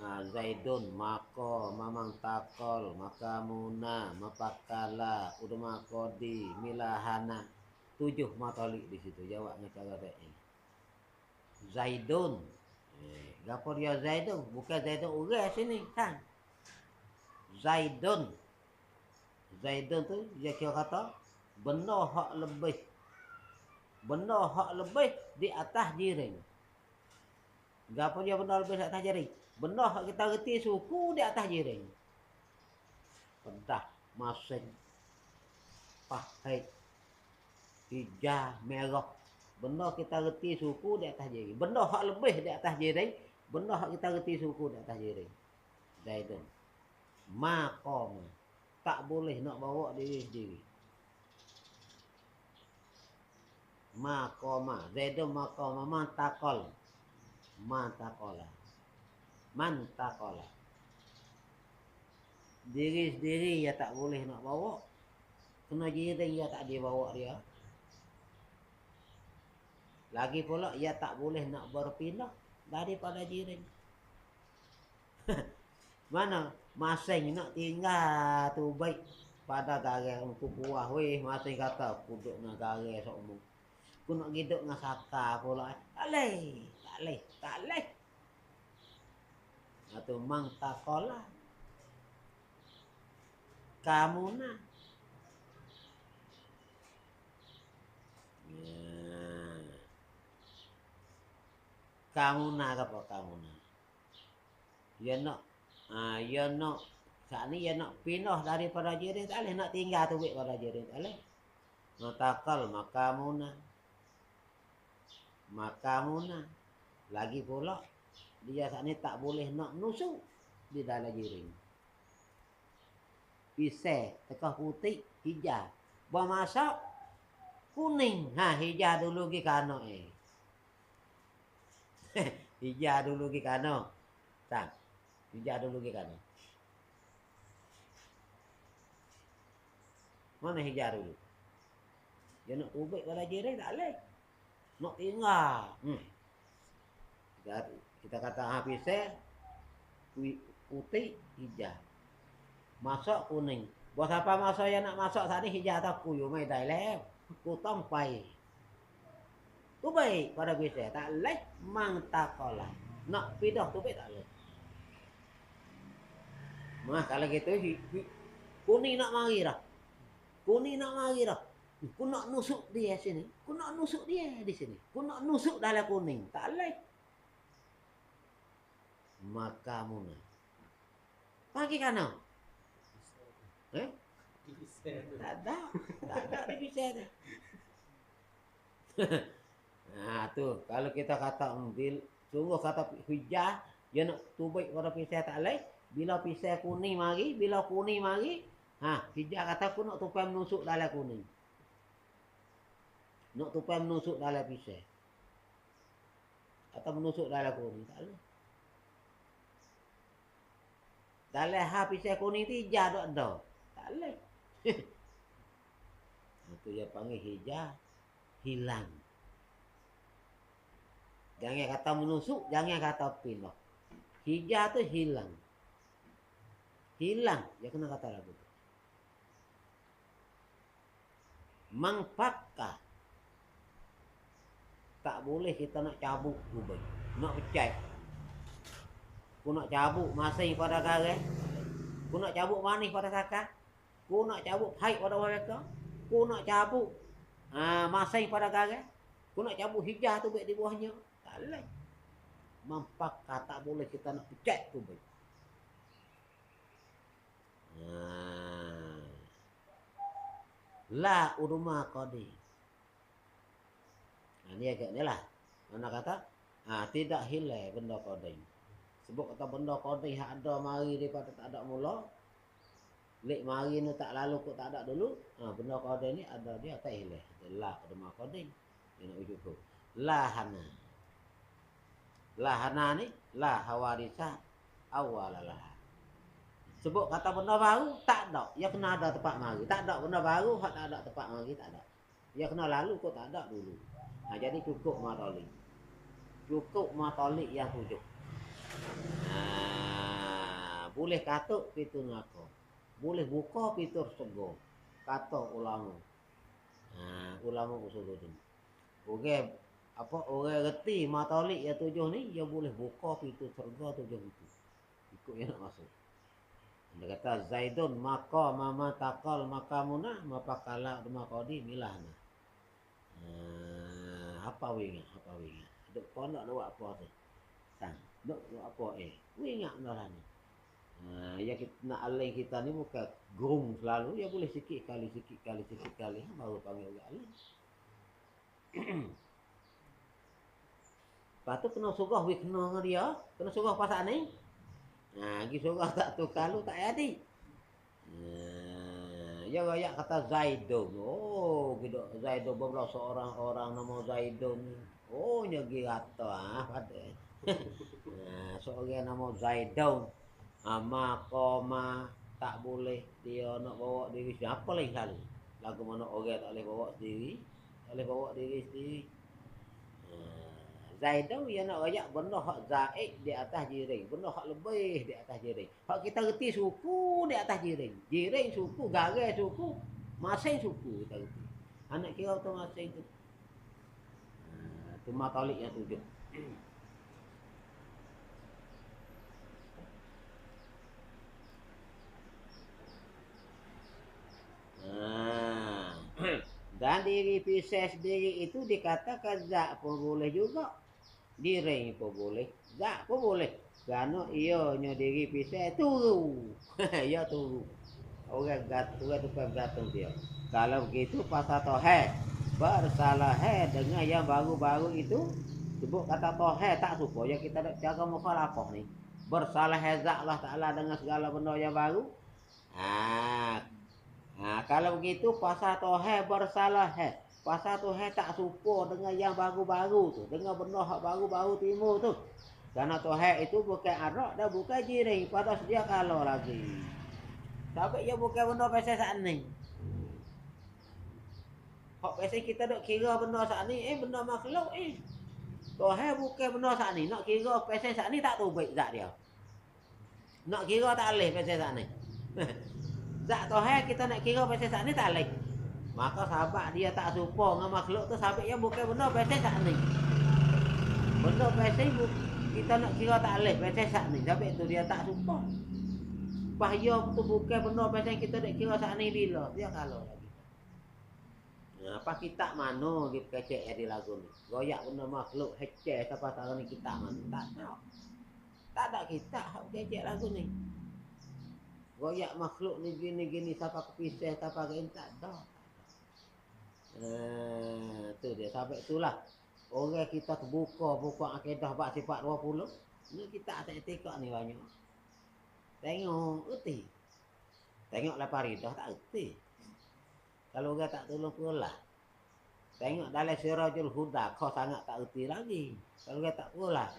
Zaidun maka mamang takol maka muna mapakala udama kodi milahana 7 matalik di situ jawabnya cara ini. Zaidun gapo dia Zaidun bukan Zaidun orang sini kan. Zaidun tu dia kira kata benda hak lebih di atas jiring. Gapo dia benda lebih di atas jiring? Benda hak kita reti suku di atas jiring. Pedah, masing, pahit, hijau, merah. Benda kita reti suku di atas jiring. Benda hak lebih di atas jiring. Benda hak kita reti suku di atas jiring. Zaidun. Maqam. Tak boleh nak bawa diri sendiri. Maqama. Zaidun maqama. Mantakol. Mantakola. Diri sendiri ya tak boleh nak bawa. Kena jiring ya tak dibawa dia. Lagi pula ia tak boleh nak berpindah. daripada jiring. Mana masing nak tinggal tu baik pada gare untuk buah weh masing kata kuduk dengan gare sok umum. Ku nak hidup dengan saka pula. Tak leh. Atau mang takola. Kamu nah. Ya. Kamu nak apa kamu nak? Ya nak saat ni ya nak pindah daripada jiring tak leh nak tinggal tu baik pada jiring tak leh. Matakal makamuna. Lagi pula dia saat ni tak boleh nak nusuk di dalam jiring. Pisai tekah putih hijau. Buah masak kuning. Hijau dulu ke kano hijau dulu ke kano. Tak. Hijau dulu ke kano. Mana hijau dulu? Dia nak ubik pada jiring tak boleh. Nak tinggal. Kita kata pisai putih hijau. Masak kuning. Buat apa masak yang nak masak saat ni hijau tak kuyu mai dai lew. Ku tong pai. Tu baik pada pisai tak leh mang takola. Nak pindah tu baik tak leh. Mah kalau gitu kuning nak mari dah. Ku nak nusuk dia sini. Ku nak nusuk dia di sini. Ku nak nusuk dalam kuning. Tak leh. Maka muna. Pagi kana? Tak ada di pisau tu. Nah tu kalau kita kata sungguh kata hijau dia nak tubik pada pisau tak leh. Bila pisau kuning mari, hijau kata aku nak tupai menusuk dalam kuning. Nak tupai menusuk dalam pisau. Atau menusuk dalam kuning tak leh. Dalam pisau kuning tu hijau tak ada. Tak leh. Itu dia panggil hijau hilang. Jangan kata menusuk, jangan kata pindah. Hijau tu hilang. Hilang, dia kena kata lagu tu. Mangpaka. Tak boleh kita nak cabut ubay. Nak pecat. Ku nak cabut masing pada gare. Ku nak cabut manis pada saka. Ku nak cabut haid pada mereka. Ku nak cabut masing pada gare. Ku nak cabut hijau tu baik di bawahnya. Tak boleh. Mangpaka tak boleh kita nak pecat tu baik. La uruma qadi. Ini agak ni lah. Mana kata? Tidak hilang benda qadi. Sebab kata benda qadi yang ada mari daripada tak ada mula. Lek mari ni tak lalu kok tak ada dulu. Benda qadi ni ada dia tak hilang. La uruma qadi. Ini ujuk tu. Lahana. Lahana ni la hawarisa awalalah. Sebab kata benda baru tak ada. Dia kena ada tempat mari. Tak ada benda baru hak tak ada tempat mari tak ada. Dia kena lalu kok tak ada dulu. Jadi cukup matalik. Cukup matalik yang 7. Boleh katuk pintu neraka. Boleh buka pintu surga. Kata ulama. Ulama usuluddin. Orang reti matalik yang 7 ni dia boleh buka pintu surga 7 itu. Ikut yang nak masuk. Dia kata Zaidun maka mama takal makamuna mapakala maqadi milahna. Apa winga? Duk pondok nak buat apa tu? Sang. Duk buat apa winga dah ni. Ya kita nak alih kita ni bukan gerung selalu, ya boleh sikit kali baru panggil orang alih. Lepas tu kena surah kena dengan dia, kena surah pasal ni. Pergi surah tak tu kalau tak jadi. Ya rakyat kata Zaidun. Gitu Zaidun berbelah seorang orang nama Zaidun. Nyegi kata pada. Seorang nama Zaidun. Makoma tak boleh dia nak bawa diri sendiri. Apa lagi selalu? Lagu mana orang tak boleh bawa sendiri. Tak boleh bawa diri sendiri. Zaidu yang nak royak benda hak zaid di atas jiring, benda hak lebih di atas jiring. Hak kita reti suku di atas jiring. Jiring suku, garis suku, masing suku kita reti. Anak kira tu masing tu. Tu matalik yang tujuh. Dan diri pisah sendiri itu dikatakan zat pun boleh juga. Jiring pun boleh, zat pun boleh. Kerana ianya diri pisah turu. Ia turu. Orang tukar gantung dia. Kalau begitu pasal toheh. Bersalah dengan yang baru-baru itu. Sebut kata toheh tak supaya kita nak cara mukhalafah ni. Bersalah zat Allah Ta'ala dengan segala benda yang baru. Kalau begitu pasal toheh bersalah pasal toheh tak supo dengan yang baru-baru tu, dengan benda hak baru-baru timur tu. Karena toheh itu bukan arak dan bukan jiring pada sedia kala lagi. Tapi ia bukan benda pasal saat ni. Hak pasal kita dok kira benda saat ni, benda makhluk toheh bukan benda saat ni. Nak kira pasal saat ni tak tahu baik zat dia. Nak kira tak boleh pasal saat ni. Zat toheh kita nak kira pasal saat ni tak boleh. Maka sahabat dia tak serupa dengan makhluk tu, sahabat yang bukan benda pasal saat ni. Benda pasal kita nak kira tak boleh pasal saat ni. Sahabat tu dia tak serupa. Bahaya tu bukan benda pasal kita nak kira saat ni bila. Dia kalau lagi. Apa kitab mana dia kecek yang di lagu ni. Goyak benda makhluk heceh siapa tahu ni kitab mana. Tak tahu. Tak ada kitab kecek lagu ni. Goyak makhluk ni gini-gini siapa kepisah siapa kena tak ada. Tu dia sampai itulah orang kita terbuka buka akidah bab sifat 20 ni kita tak etika ni banyak tengok erti tengok lah Faridah tak erti kalau orang tak tolong pula tengok dalam Sirajul Huda kau sangat tak erti lagi kalau orang tak pula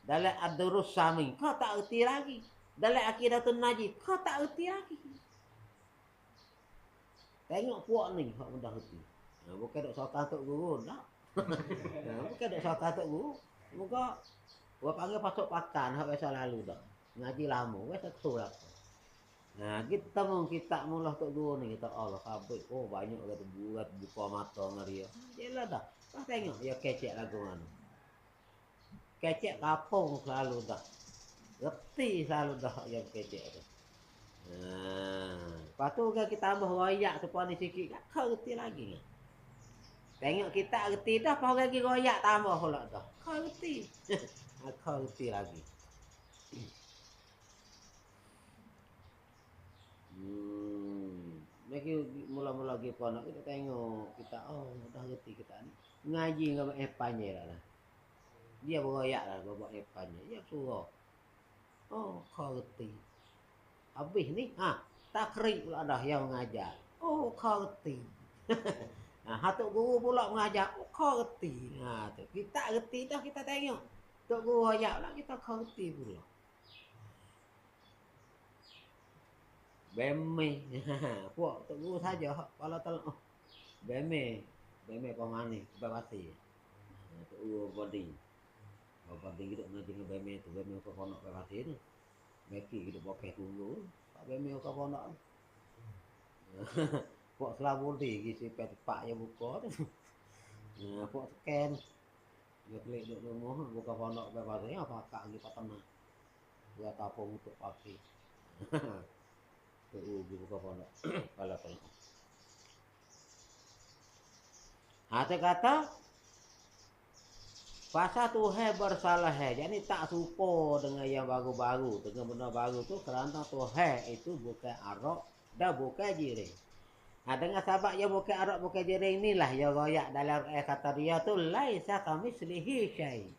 dalam Ad-Durus Sami kau tak erti lagi dalam Aqidatun Najih kau tak erti lagi tengok puak ni hak mudah erti. Bukan dok sokan tok guru tak. Bukan dok sokan tok guru. Muka gua panggil pasuk pakan hak biasa lalu dak. Ngaji lama wes betul lah. Nah, kita mau kita mulah tok guru ni kita Allah kabeh. Oh, banyak kata buat buka mata ngaria. Jelah dah. Pas tengok dia kecek lagu mana. Kecek kapung selalu dah. Reti selalu dah yang kecek tu. Lepas tu kita tambah royak supaya ni sikit. Kau reti lagi. Tengok kita reti dah, apa lagi royak tambah pula dah. Kau reti. Kau reti lagi. Lagi mula-mula lagi ponok kita tengok kita dah reti kita ni. Ngaji dengan epanya lah. Dia beroyak lah bawa epanya. Dia suruh. Kau reti. Habis ni, takrib pula dah yang mengajar. Kau reti. Tok guru pula mengajar, kau reti. Tu kita reti dah kita tengok. Tok guru ayat pula kita kau reti pula. Beme. Puak tok guru saja kalau telok. Beme pemani bebasi. Tok guru body. Body kita ngaji dengan beme tu, beme kau ponok bebasi tu. Meki kita pakai dulu. Tak beme kau ponok. Puak selabur di si pak yang buka tu. Puak scan. Dia klik duk rumah buka pondok bebas apa kak lagi patana. Dia tapung untuk pakai. Tu buka pondok. Kalau tu. Ada kata pasal tu bersalah jadi tak serupa dengan yang baru-baru dengan benda baru tu kerana tu itu bukan arak dan bukan jiring. Dengan sahabat yang bukan arak bukan jiring inilah yang royak dalam kata dia tu laisa kamitslihi syai.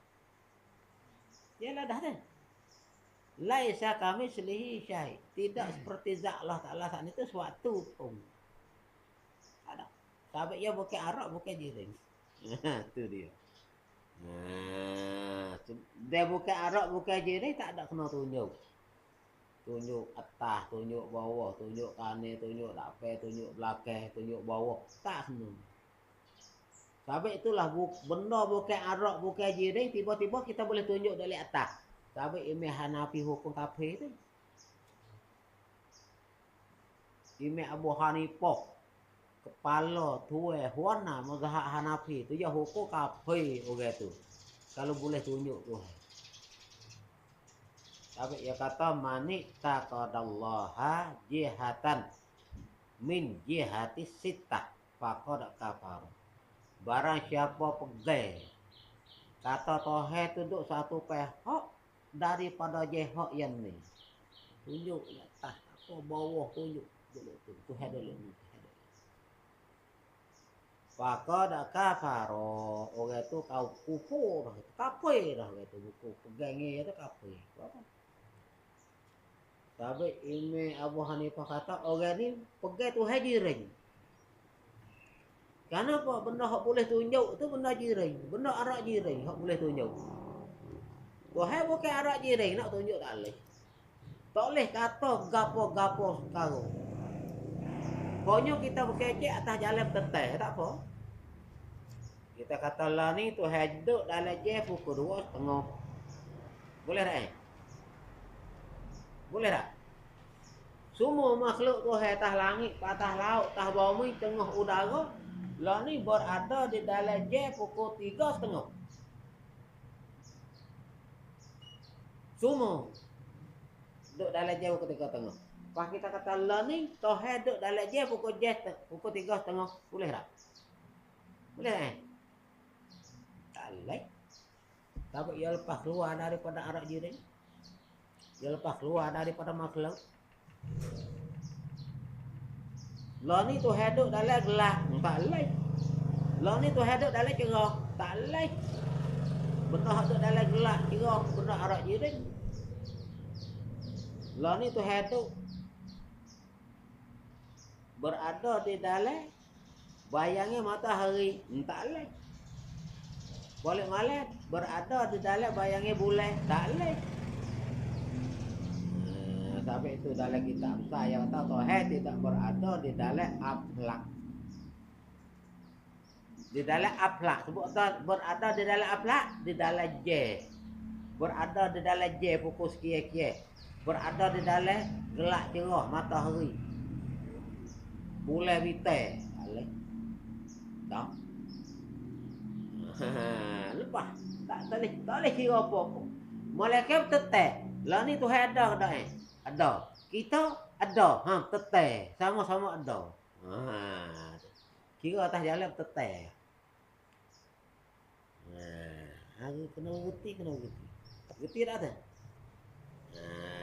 Yalah dah kan. Laisa kamitslihi syai. Tidak seperti zat Allah Taala saat itu suatu pun. Ada. Sahabat yang bukan arak bukan jiring. Tu dia. Dia bukan arak bukan jiring tak ada kena tunjuk. Tunjuk atas, tunjuk bawah, tunjuk kanan, tunjuk lapai, tunjuk belakang, tunjuk bawah. Tak semua. Sabit itulah benda bukan arak, bukan jiring, tiba-tiba kita boleh tunjuk dari atas. Sabit Imam Hanafi hukum kafir tu. Imam Abu Hanifah kepala tuai huana mazhab Hanafi tu ya hukum kafir orang tu. Kalau boleh tunjuk tu. Tapi ia kata manik taqadallaha jihatan min jihati sittah faqad kafar. Barang siapa pegai kata tauhid tu duduk satu pihak daripada jihad yang ni. Tunjuk atas apa bawah tunjuk dulu tu. Tuhan dulu ni. Faqad kafar. Orang tu kau kufur, kafir dah orang tu buku pegang ni tu kafir. Apa? Tapi Imam Abu Hanifah kata orang ni pegang Tuhan jiring. Kenapa benda hak boleh tunjuk tu benda jiring, benda arak jiring hak boleh tunjuk. Tuhan bukan arak jiring nak tunjuk tak boleh. Tak boleh kata gapo-gapo sekarang. Pokoknya kita berkecek atas jalan tetai, tak apa. Kita kata lah ni Tuhan duduk dalam je pukul 2:30. Boleh tak Boleh tak? Semua makhluk Tuhan atas langit, atas laut, atas bumi, tengah udara. Lah ni berada di dalam je pukul 3:30. Semua duduk dalam je pukul 3:30. Pas kita kata lah ni Tuhan duduk dalam je pukul 3:30. Boleh tak? Boleh tak Tak boleh. Tapi ia lepas keluar daripada arak jiring. Dia lepas keluar daripada makhluk. Lah ni tu hidup dalam gelap, tak boleh. Lah ni tu hidup dalam cerah, tak boleh. Benda hidup dalam gelap, cerah, benda arak jiring. Lah ni tu hidup berada di dalam bayangnya matahari, tak boleh. Boleh malam berada di dalam bayangnya bulan, tak boleh. Tapi itu dalam kitab saya kata Tuhan tidak berada di dalam aflak. Di dalam aflak. Sebut berada di dalam aflak, di dalam J. Berada di dalam J pukul sekian-sekian. Berada di dalam gelap cerah matahari. Bulan bintang. Tak. Lepas. Tak boleh kira apa-apa. Malaikat tetap. Lah ni Tuhan ada dah Ada. Kita ada. Tetap. Sama-sama ada. Kira atas jalan tetap. Hari kena reti. Reti tak ada.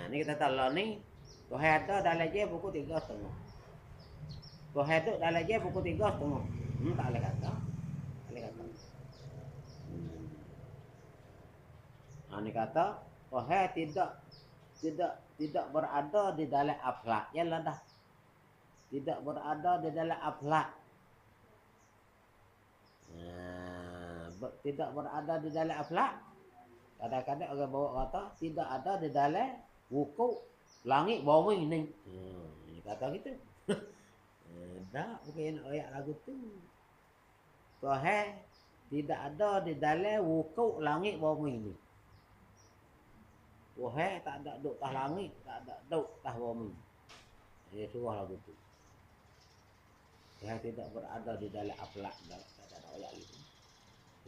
Ni kita tahu lah ni. Tuhan ada dalam je pukul 3:30. Tuhan ada dalam je pukul 3:30. Tak boleh kata. Ni kata Tuhan tidak berada di dalam aflak. Yalah dah. Tidak berada di dalam aflak. Tidak berada di dalam aflak. Kadang-kadang orang bawa kata tidak ada di dalam wukuk langit bumi ni. Ini kata gitu. Dah, bukan ayat lagu tu. Tuhan tidak ada di dalam wukuk langit bumi ni. Tuhan tak ada duduk atas langit, tak ada duduk atas bumi. Dia suruh lagu tu. Tuhan tidak berada di dalam aflak. Tak ada ayat itu.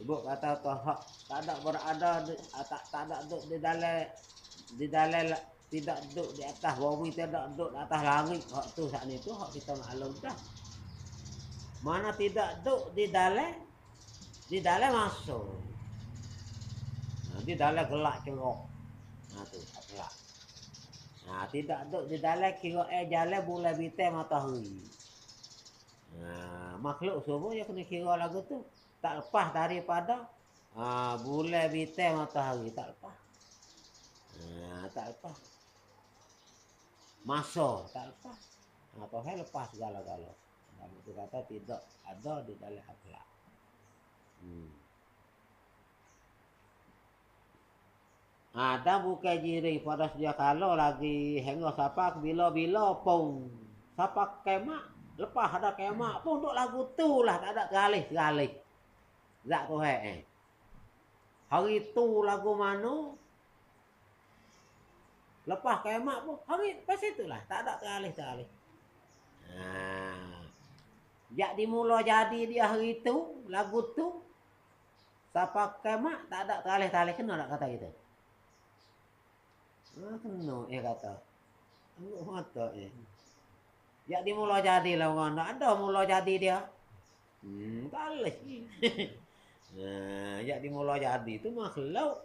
Ibu kata Tuhan tak ada berada tak ada duduk di dalam tidak duduk di atas bumi, tidak duduk di atas langit. Hak tu saat itu hak kita maklum dah. Mana tidak duduk di dalam masuk. Di dalam gelap cerah. Tu aflak. Tidak duduk di dalam kira jalan bulan bintang matahari. Makhluk semua yang kena kira lagu tu tak lepas daripada bulan bintang matahari, tak lepas. Tak lepas. Masa tak lepas. Tuhan lepas segala-gala. Itu kata tidak ada di dalam aflak. Ada bukan jiring pada sedia kala lagi hingga siapa bila-bila pun siapa kemak lepas ada kemak pun duk lagu tu lah tak ada galih. Zat Tuhan. Hari tu lagu mana? Lepas kiamat pun hari pas itulah, tak ada teralih-teralih. Jak dimula jadi dia hari tu, lagu tu sampai kiamat tak ada teralih-teralih, kena tak kata gitu. Kena kata. Tengok mata Jak dimula jadi lah orang ada mula jadi dia. Talih. Jak dimula jadi tu makhluk.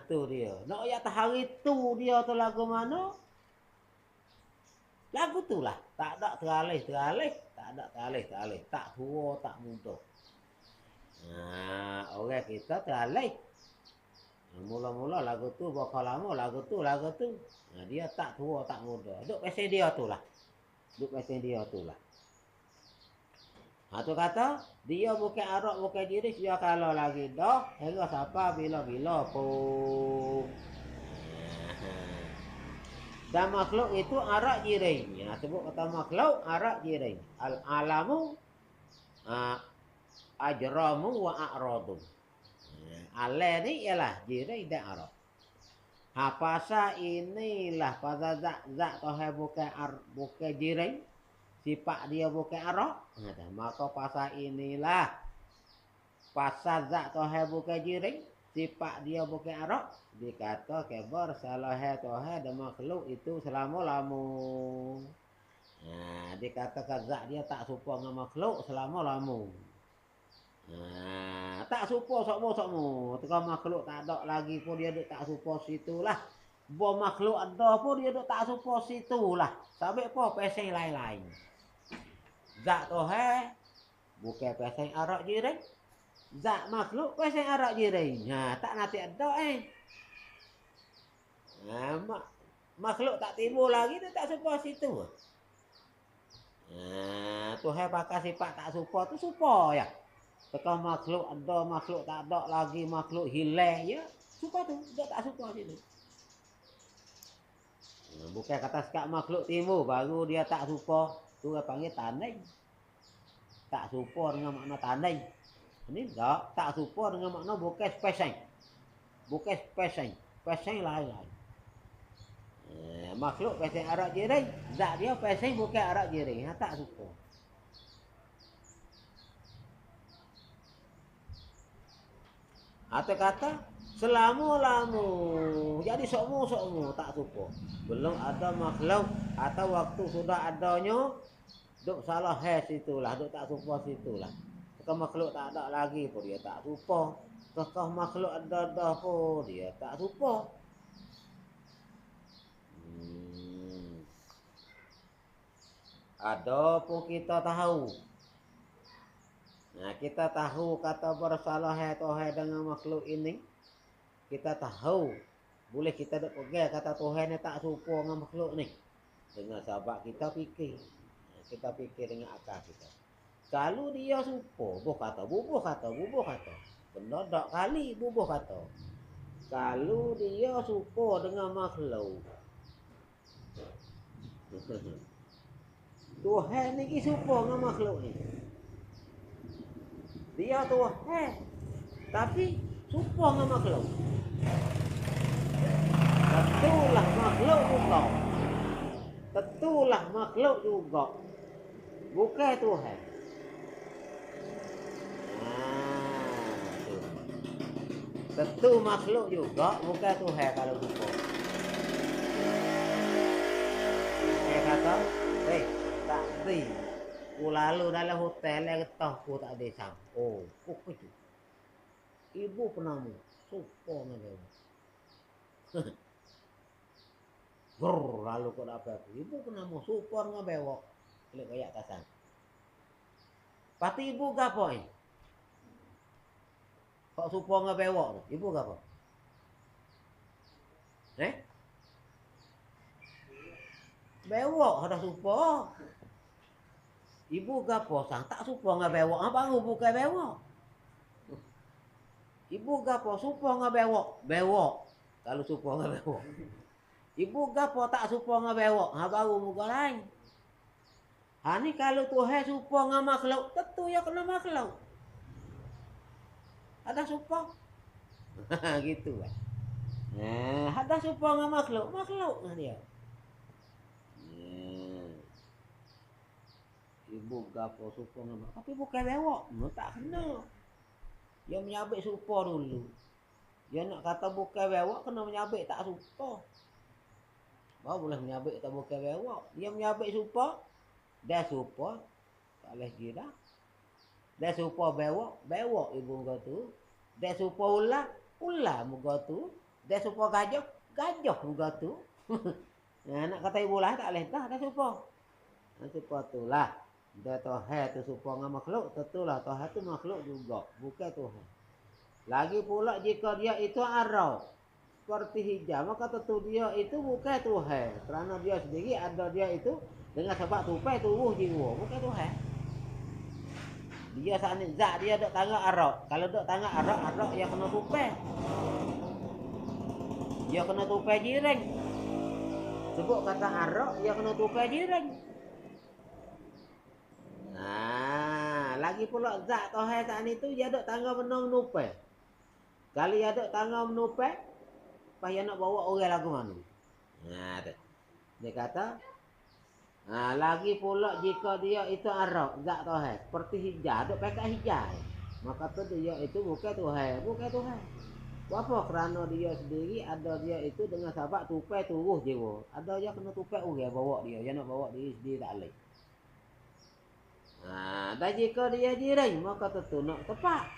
Tu dia. Nak ya hari tu dia tu lagu mana? Lagu tu lah. Tak ada teralih-teralih. Tak ada teralih-teralih. Tak tua, tak muda. Orang kita teralih. Mula-mula lagu tu bakal lama lagu tu. Dia tak tua, tak muda. Duk pasal dia tu lah. Tu kata, dia bukan arak, bukan jiris, dia kalau lagi dah, hingga siapa bila-bila pun. Dan makhluk itu arak jiring. Sebut kata makhluk arak jiring. Al-alamu ajramu wa a'radu. Alai ni ialah jiring dan arak. Pasal inilah pada zat Tuhan bukan jiring. Sifat dia bukan arak. Maka pasal inilah. Pasal zat Tuhan bukan jiring. Sifat dia bukan arak. Dikata kebar salah Tuhan dan makhluk itu selama-lama. Dikatakan zat dia tak serupa dengan makhluk selama-lama. Tak serupa sokmo-sokmo. Tengah makhluk tak ada lagi pun dia duk tak serupa situlah. Bo makhluk ada pun dia duk tak serupa situlah. Sampai apa peseng lain-lain. Zat Tuhan bukan peseng arak jiring. Zat makhluk peseng arak jiring. Tak nanti ada makhluk tak timbul lagi tu tak serupa situ. Tuhan pakai sifat tak serupa tu serupa ya. Tekan makhluk ada, makhluk tak ada lagi, makhluk hilang ya. Serupa tu, dia tak serupa situ. Bukan kata sekat makhluk timbul baru dia tak serupa. Tu dia panggil tanai. Tak serupa dengan makna tanai. Ini tak serupa dengan makna bukan spesing. Bukan spesing. Spesing lain-lain. Makhluk pesing arak jiring. Zat dia pesing bukan arak jiring. Tak serupa. Atau kata selama-lama. Jadi sokmo-sokmo tak serupa. Belum ada makhluk atau waktu sudah adanya duk salah situlah, duk tak serupa situlah. Kalau makhluk tak ada lagi pun dia tak serupa. Kalau makhluk ada dah pun dia tak serupa. Ada pun kita tahu. Kita tahu kata bersalah Tuhan dengan makhluk ini. Kita tahu. Boleh kita duk pegang kata Tuhan ni tak serupa dengan makhluk ni. Dengan sahabat kita fikir. Kita fikir dengan akal kita. Kalau dia serupa, bubuh kata. Benda tak kali bubuh kata. Kalau dia serupa dengan makhluk. Tuhan ni serupa dengan makhluk ni. Dia Tuhan. Tapi serupa dengan makhluk. Tentulah makhluk juga. Bukan Tuhan. Tentu makhluk juga. Bukan Tuhan kalau serupa. Kata, tak di. Ku lalu dalam hotel yang getah ku tak ada sang. Kok itu. Ibu pernah mu. Serupa dengan dia. Lalu kau dapat aku. Ibu pernah mau support dengan bewok. Lihat kayak atasan. Pati ibu gapo ni? Kau support dengan bewok tu. Ibu gapo? Bewok ada support. Ibu gapo sang tak support dengan bewok. Baru bukan bewok. Ibu gapo support dengan bewok. Bewok. Kalau support dengan bewok. Ibu gapo tak serupa dengan bewok. Baru muka lain. Ni kalau Tuhan serupa dengan makhluk, tentu ya kena makhluk. Ada serupa. Gitu kan. Nah, ada serupa dengan makhluk. Makhluk lah dia. Ibu gapo serupa dengan makhluk. Tapi bukan lewat. Tak kena. Dia menyabik serupa dulu. Dia nak kata bukan lewat, kena menyabik tak serupa. Baru boleh menyabik tak bukan lewat. Dia menyabik serupa. Dia serupa. Tak boleh gila. Dia serupa bewak. Bewak ibu muka tu. Dia serupa ular. Ular muka tu. Dia serupa gajah. Gajah muka tu. Nah, nak kata ibu lah tak boleh dah. Dia serupa. Nah, serupa tu lah. Dia Tuhan tu serupa dengan makhluk. Tentulah Tuhan tu makhluk juga. Bukan Tuhan. Lagi pula jika dia itu arau. Seperti hijau. Maka tentu dia itu bukan Tuhan. Kerana dia sendiri ada dia itu. Dengan sebab tupai tubuh jiwa. Bukan Tuhan. Dia saat ni zat dia duk tangga arak. Kalau duk tangga arak yang kena tupai. Dia kena tupai jireng. Sebut kata arak yang kena tupai jireng. Nah, lagi pula zat Tuhan saat ni tu dia duk tangga menang nupai. Kalau dia duk tangga menupai, payah nak bawa orang lagu mana. Nah, dia kata lagi pula jika dia itu arak, zat Tuhan, seperti hijau, duk pakai hijau. Maka tu dia itu bukan Tuhan, bukan Tuhan. Apa? Kerana dia sendiri ada dia itu dengan sebab tupai turuh jiwa. Ada dia kena tupai orang bawa dia, dia nak bawa diri sendiri tak boleh. Dan jika dia jiring, maka tentu nak tepat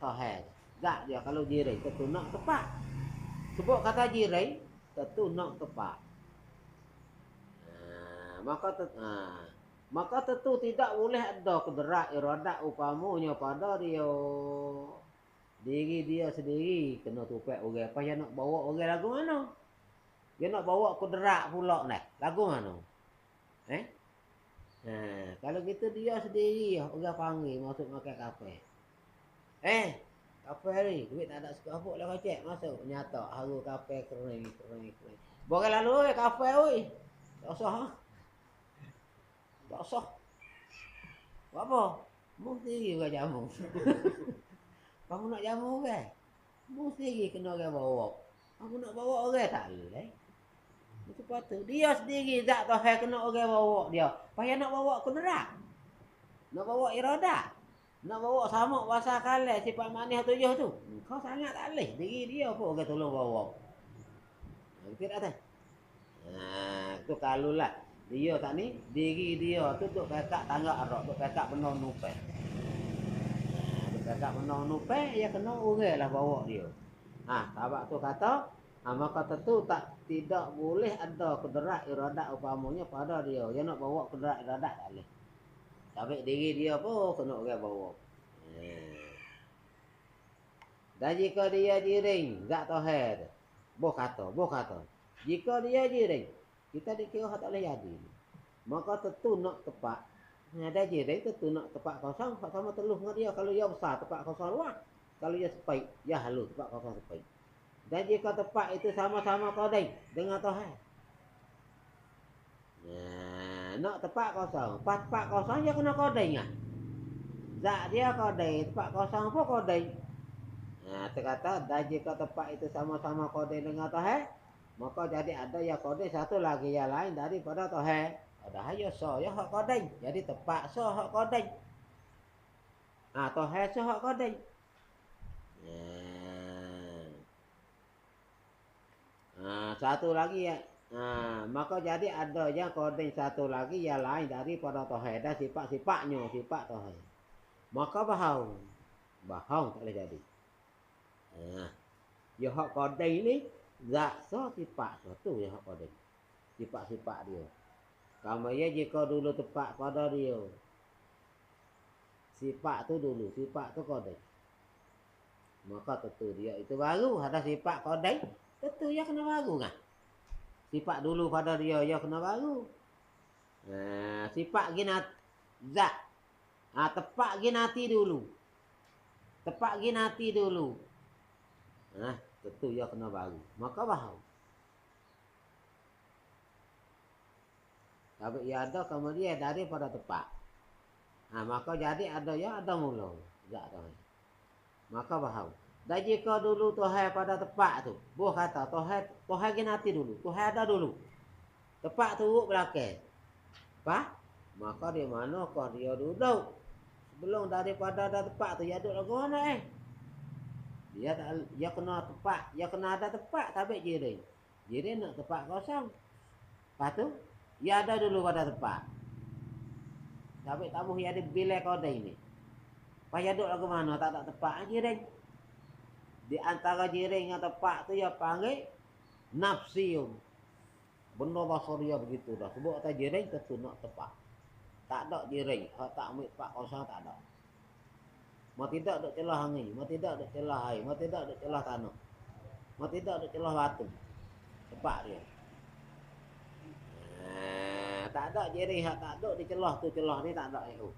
Tuhan. Zat dia kalau jiring, tentu nak tepat. Sebut kata jiring, tentu nak tepat. Maka tentu tidak boleh ada kederat iradat upamanya pada dia diri dia sendiri kena tupai orang. Apa dia nak bawa orang lagu mana? Dia nak bawa kederat pula ni. Lagu mana? Kalau gitu dia sendiri orang panggil masuk makan kafe. Kafe ni duit tak ada sekapuk lah kacek masuk nyata haru kafe kering. Boleh lalu kafe oi. Tak usah. Tak usah. Apa? Mu sendiri bukan jamu. Kamu nak jamu ke? Mu sendiri kena orang bawa. Kamu nak bawa orang tak boleh. Itu patut. Dia sendiri tak tahu kena orang bawa dia. Payah nak bawa kudrat. Nak bawa iradat. Nak bawa sama bahasa kalah sifat manis 7 tu. Kau sangat tak boleh. Diri dia pun orang tolong bawa. Betul tak? Tu kalau lah. Dia tak ni, diri dia tu duk pekak tangga arak, duk pekak benar nupai. Duk pekak benar nupai, dia kena orang lah bawa dia. Sahabat tu kata, maka tentu tidak boleh ada kederat iradat upamanya pada dia. Dia nak bawa kederat iradat tak boleh. Tapi diri dia pun kena orang bawa. Dan jika dia jiring, zat Tuhan, boh kata. Jika dia jiring, kita dikira tak boleh jadi. Maka tentu nak tepat. Ada jiring tentu nak tepat kosong. Sama teluh dengan dia. Kalau dia besar tepat kosong luar. Kalau dia sepaik, dia halus tepat kosong sepaik. Dan jika tepat itu sama-sama kodeng dengan Tuhan. Nak tepat kosong. Pas tepat kosong dia kena kodeng lah. Zat dia kodeng. Tepat kosong pun kodeng. Terkata dan jika tepat itu sama-sama kodeng dengan Tuhan. Maka jadi ada yang kodeng satu lagi yang lain daripada Tuhan. Ada ya so ya hak kodeng. Jadi tepat so hak kodeng. Tuhan so hak kodeng. Satu lagi ya. Maka jadi ada yang kodeng satu lagi yang lain daripada Tuhan. Dan sifat-sifatnya sifat Tuhan. Maka bahau tak boleh jadi. Ya hak kodeng ni zat so sifat so tu yang hak kodeng. Sifat-sifat dia. Kamu ya jika dulu tepat pada dia. Sifat tu dulu, sifat tu kodeng. Maka tentu dia itu baru. Ada sifat kodeng, tentu dia kena baru kan. Sifat dulu pada dia kena baru. Sifat ginat zat. Tepat ginati dulu. Tepat ginati dulu. Tentu dia kena baru. Maka bahawa. Tapi ia ada kemudian daripada tepat. Maka jadi ada ya ada mula. Zat Tuhan. maka bahau. Dan jika dulu Tuhan pada tepat tu, buah kata Tuhan genati dulu, Tuhan ada dulu. Tepat tu belakang. Apa? Maka di mana kau dia duduk? Sebelum daripada ada tepat tu, dia duduk lagu mana Dia kena tepat, dia kena ada tepat tapi jiring. Jiring nak tepat kosong. Lepas tu, dia ada dulu pada tepat. Tapi tak boleh ada bila kau ada ini. Payah duduk lagu mana tak ada tepat jiring. Di antara jiring dengan tepat tu dia panggil nafsium. Benda bahasa dia begitu dah. Sebab kata jiring tentu nak tepat. Tak ada jiring. Kalau tak ambil tepat kosong tak ada. Mau tidak duk celah angin, mau tidak duk celah air, mau tidak duk celah tanah. Mau tidak duk celah batu. Tepat dia. Tak ada jiring, tak ada di celah tu celah ni tak ada itu.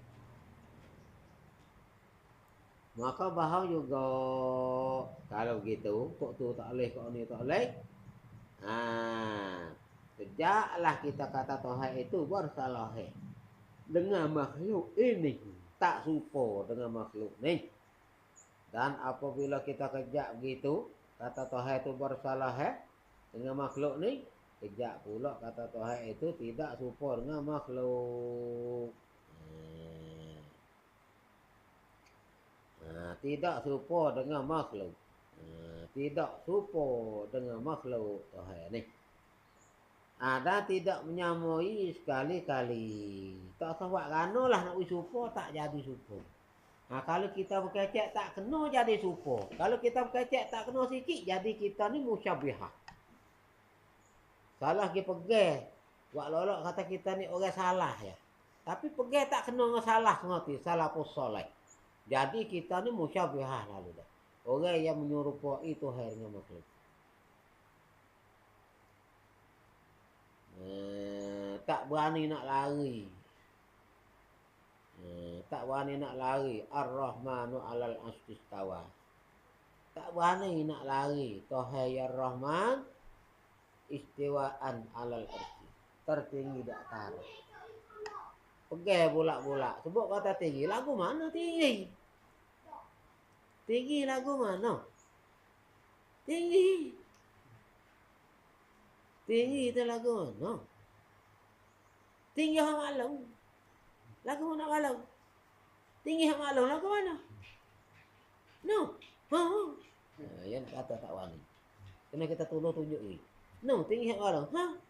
Maka bahau juga kalau gitu, kok tu tak boleh, kok ni tak boleh. Sejaklah kita kata Tuhan itu bersalah dengan makhluk ini, tak serupa dengan makhluk ni. Dan apabila kita kejak begitu, kata Tuhan itu bersalah dengan makhluk ni, kejak pula kata Tuhan itu tidak serupa dengan makhluk. Tidak serupa dengan makhluk. Tidak serupa dengan makhluk Tuhan ni. Ada tidak menyamai sekali-kali. Tak sebab kerana lah nak serupa tak jadi serupa. Kalau kita berkecek tak kena jadi serupa. Kalau kita berkecek tak kena sikit, jadi kita ni musyabihah. Salah pergi pegang. Buat lolok kata kita ni orang salah ya. Tapi pegang tak kena dengan salah ngerti. Salah pun soleh. Jadi kita ni musyabihah lalu dah. Orang yang menyerupai Tuhan dengan makhluk. Tak berani nak lari. Tak berani nak lari. Ar-Rahmanu alal astistawa. Tak berani nak lari. Tuhan ya Rahman istiwaan alal arsi. Tertinggi di atas. Pegang bolak-bolak. Sebab kata tinggi. Lagu mana tinggi? Tinggi lagu mana? Tinggi. Tinggi itu lagu mana? Tinggi yang malam. Lagu mana malam? Tinggi yang malam lagu mana? No. Yang kata tak wani. Kena kita tolong tunjuk ni. No, tinggi yang malam.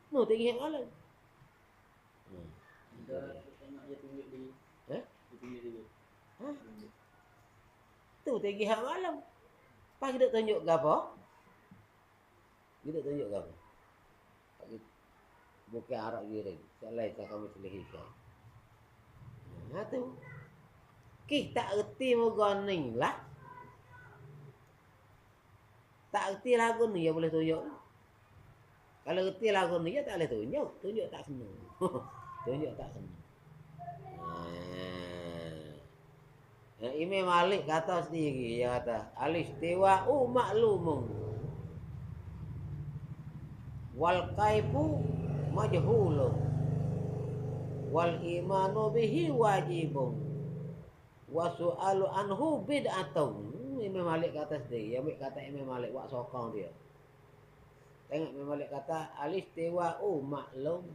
No, tinggi yang malam. Tu tinggi yang malam. Pas kita tunjuk ke apa? Kita tunjuk ke apa? Bukan arak giring. Selain tak kami selesaikan. Tu. Tak erti moga ni lah. Tak erti lagu ni ya boleh tunjuk. Kalau erti lagu ni ya tak boleh tunjuk. Tunjuk tak kena. Tunjuk tak kena. Imam Malik kata sendiri. Dia kata. Al-istiwa'u ma'lumun. Wal kaifu majhulun. Wal imanu bihi wajibun. Wa su'alu anhu bid'atun. Imam Malik kata sendiri. Ambil kata Imam Malik buat sokong dia. Tengok Imam Malik kata al-istiwa'u maklum.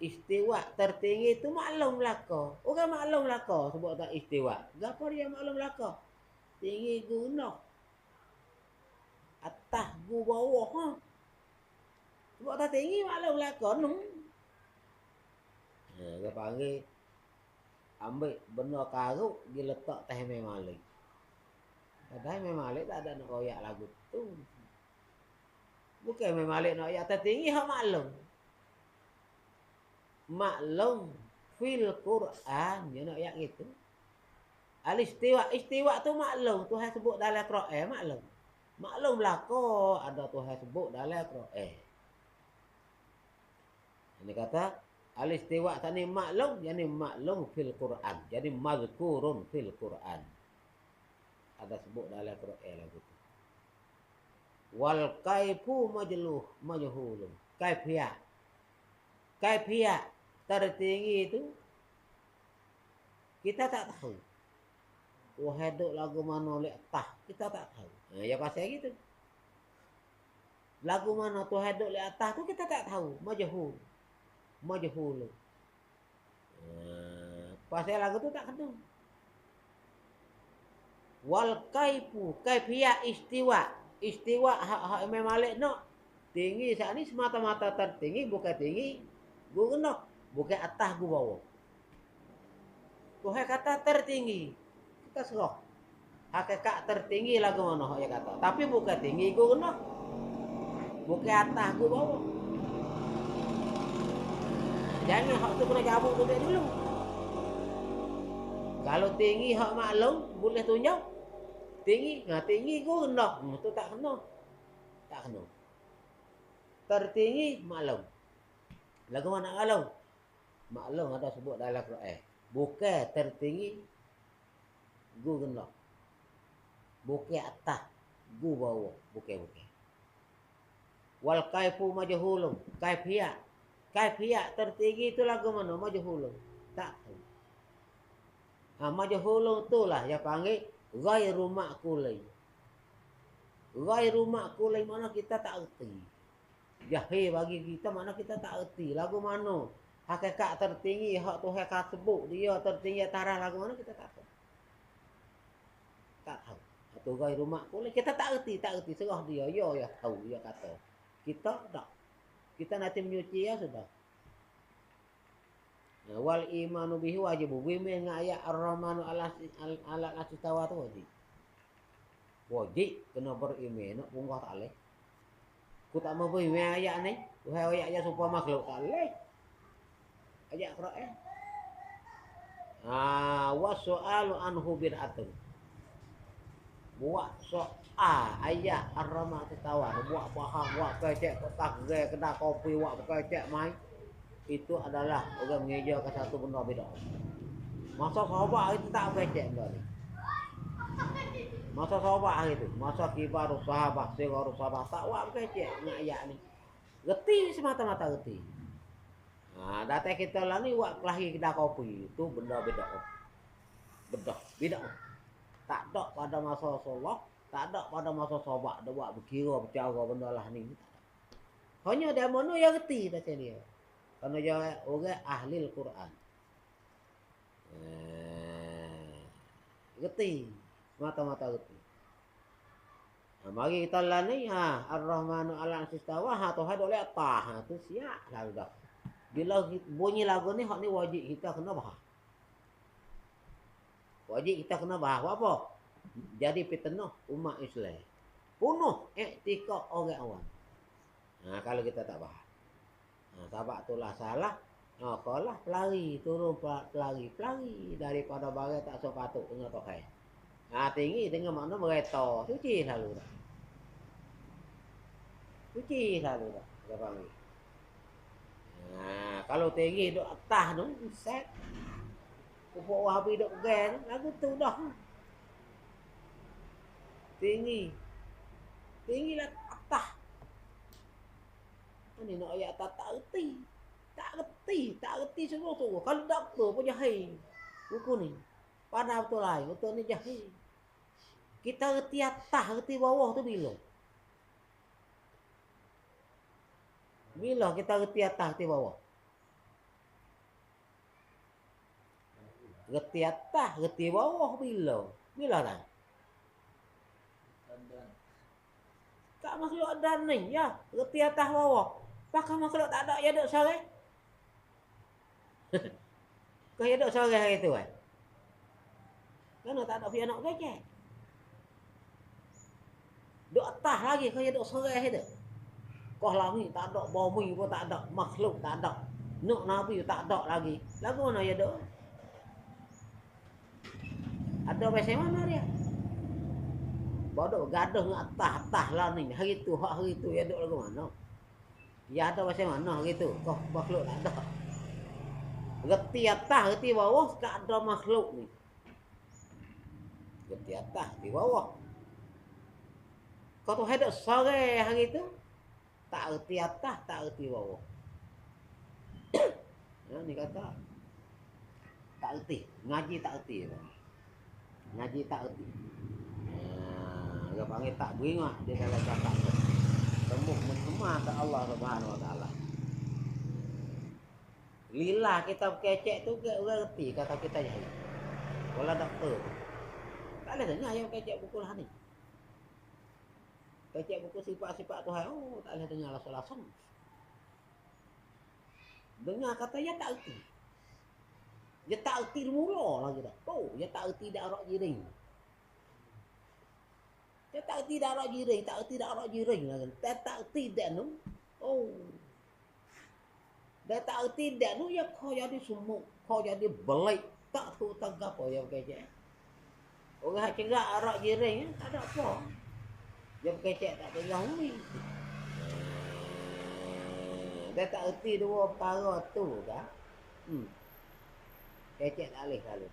Istiwa tertinggi itu maklum belaka. Orang maklum belaka sebab tak istiwa. Gapo dia maklum belaka? Tinggi gunung. Atas gu bawah. Sebab tak tinggi maklum belaka. Dia panggil ambil benda karuk dia letak atas Imam Malik. Padahal Imam Malik tak ada nak royak lagu tu. Bukan Imam Malik nak royak tertinggi hak maklum. Maklum fil Quran. Dia nak royak gitu. Al-istiwa. Istiwa tu maklum. Tuhan sebut dalam Quran maklum. Maklum belaka ada Tuhan sebut dalam Quran. Ini kata al-istiwa tadi maklum, yani maklum fil Quran. Jadi mazkurun fil Quran. Ada sebut dalam Quran lagu tu. Wal kaifu majhulun. Kaifiyah. Kaifiyah tertinggi itu kita tak tahu. Tuhan duk lagu mana lek tah, kita tak tahu. Nah, ya pasal gitu. Lagu mana Tuhan duk lek atas tu kita tak tahu. Majhul. Majhul. Pasal lagu tu tak kena. Wal kaifu, kaifiyah istiwa. Istiwa hak Imam Malik nak. Tinggi saat ni semata-mata tertinggi, bukan tinggi. Gua kena, bukan atas gua bawah. Tuhan kata tertinggi. Kita serah. Hakikat tertinggi lagu mana hak kata. Tapi bukan tinggi gua kena. Bukan atas gua bawah. Jangan hak tu kena cabut tu dulu. Kalau tinggi hak maklum boleh tunjuk. Tinggi, tinggi gua rendah. Tu tak kena. Tak kena. Tertinggi maklum. Lagu mana maklum? Maklum ada sebut dalam Quran. Bukan tertinggi gua rendah. Bukan atas gua bawah. Bukan. Wal kaifu majhulun. Kaifiyah. Kaifiyah tertinggi itu lagu mana? Majhulun. Tak tahu. Majhulun itulah yang panggil ghairu ma'qulin. Ghairu ma'qulin mana kita tak erti. Jahil bagi kita mana kita tak erti. Lagu mana? Hakikat tertinggi hak Tuhan kata sebut dia tertinggi tarah lagu mana kita tak tahu. Tak tahu. Atau ghairu ma'qulin kita tak erti. Serah dia. Ya tahu dia kata. Kita tak. Kita nanti menyuci ya sudah. Wal imanu bihi wajib. Bimbing ayat ar-rahmanu ala asistawa tu wajib. Wajib kena beriman nak bunga tak leh. Ku tak mau beriman ayat ni. Wahai ayat supaya makhluk tak leh. Ayat Quran. Wa soalu anhu bid'atun. Buat soal ayat ar-rahman asistawa. Buat faham, buat kecek, kotak ge, kena kopi, buat kecek mai. Itu adalah orang mengejar ke satu benda beda. Masa sahabat itu tak becek benda ni. Masa sahabat itu, masa kibar sahabat, sigar sahabat tak buat becek dengan ayat ni. Reti semata-mata reti. Datang kita lah ni buat kelahi kedai kopi. Itu benda beda. Beda. Tak ada pada masa Rasulullah, tak ada pada masa sahabat. Dia buat berkira, bercara benda lah ni. Hanya dia mana yang reti macam dia. Karena dia orang ahli Al-Quran. Reti. Mata-mata reti. Mari kita lah ni. Ar-Rahmanu ala asistawa. Tu ada oleh atas. Tu siap lah sudah. Bila bunyi lagu ni, hak ni wajib kita kena bahas. Wajib kita kena bahas. Apa? Jadi fitnah umat Islam. Punuh etika orang awam. Kalau kita tak bahas. Sahabat itulah salah. Kalah pelari. Turun pelari daripada bagai tak sepatut dengan tokai. Tinggi dengan makna bereta. Suci selalu dah. Dia panggil. Kalau tinggi duduk atas tu. Set. Pupuk wahabi duduk pegang. Lagu tu dah. Tinggi lah atas. Ni nak ayat tak erti. Tak erti semua tu. Kalau doktor pun jahil. Buku ni. Pada betul lain. Betul ni jahil. Kita erti atas, erti bawah tu bila? Bila kita erti atas, erti bawah? Erti atas, erti bawah bila? Bila kan? Tak makhluk dan ni. Ya. Erti atas bawah. Pakai makhluk tak ada, ya duduk sore. Kau ya duduk sore hari tu kan? Kenapa tak ada punya anak kecek? Duduk atas lagi, kau ya duduk sore hari tu. Kau langit tak ada, bumi pun tak ada, makhluk tak ada. Nuk Nabi tak ada lagi. Lagu mana ya duduk? Ada pasal mana dia? Bodoh gaduh dengan atas lah ni. Hari tu ya duduk lagu mana? Ya ada macam mana gitu. Kau makhluk tak ada. Reti atas, reti bawah tak ada makhluk ni. Reti atas, reti bawah. Kau tu hidup sore hari tu tak reti atas, tak reti bawah. Ni kata tak reti, ngaji tak reti. Ngaji tak erti. Dia panggil tak beringat dia dalam cakap tu. Tembuk menghema ke Allah Subhanahu Wa Taala. Lillah kita kecek tu ke orang erti kata kita jahil. Wala doktor. Tak boleh dengar yang kecek buku lah ni. Kecek buku sifat-sifat Tuhan. Oh, tak boleh dengar langsung-langsung. Dengar kata ya tak erti. Dia tak erti mula lagi dah. Oh, dia tak erti dak rak jiring. Dia tak erti dak rak jiring, tak erti dak rak jiring lagi. Dia tak erti dak nu. Oh. Dia tak erti dak nu ya kau jadi sumuk, kau jadi belai. Tak tahu tanggap apa yang kecek. Orang cerak rak jiring tak ada apa. Dia kecek tak pegang ni. Dia tak erti dua perkara tu dah. Kecek tak boleh kalau.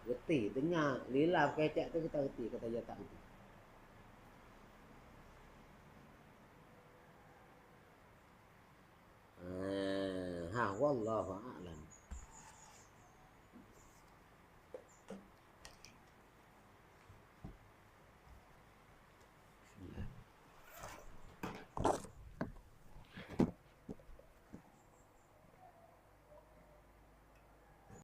Erti, dengar. Lilap kecek tu kita erti. Kata dia tak erti. Wallahu a'lam.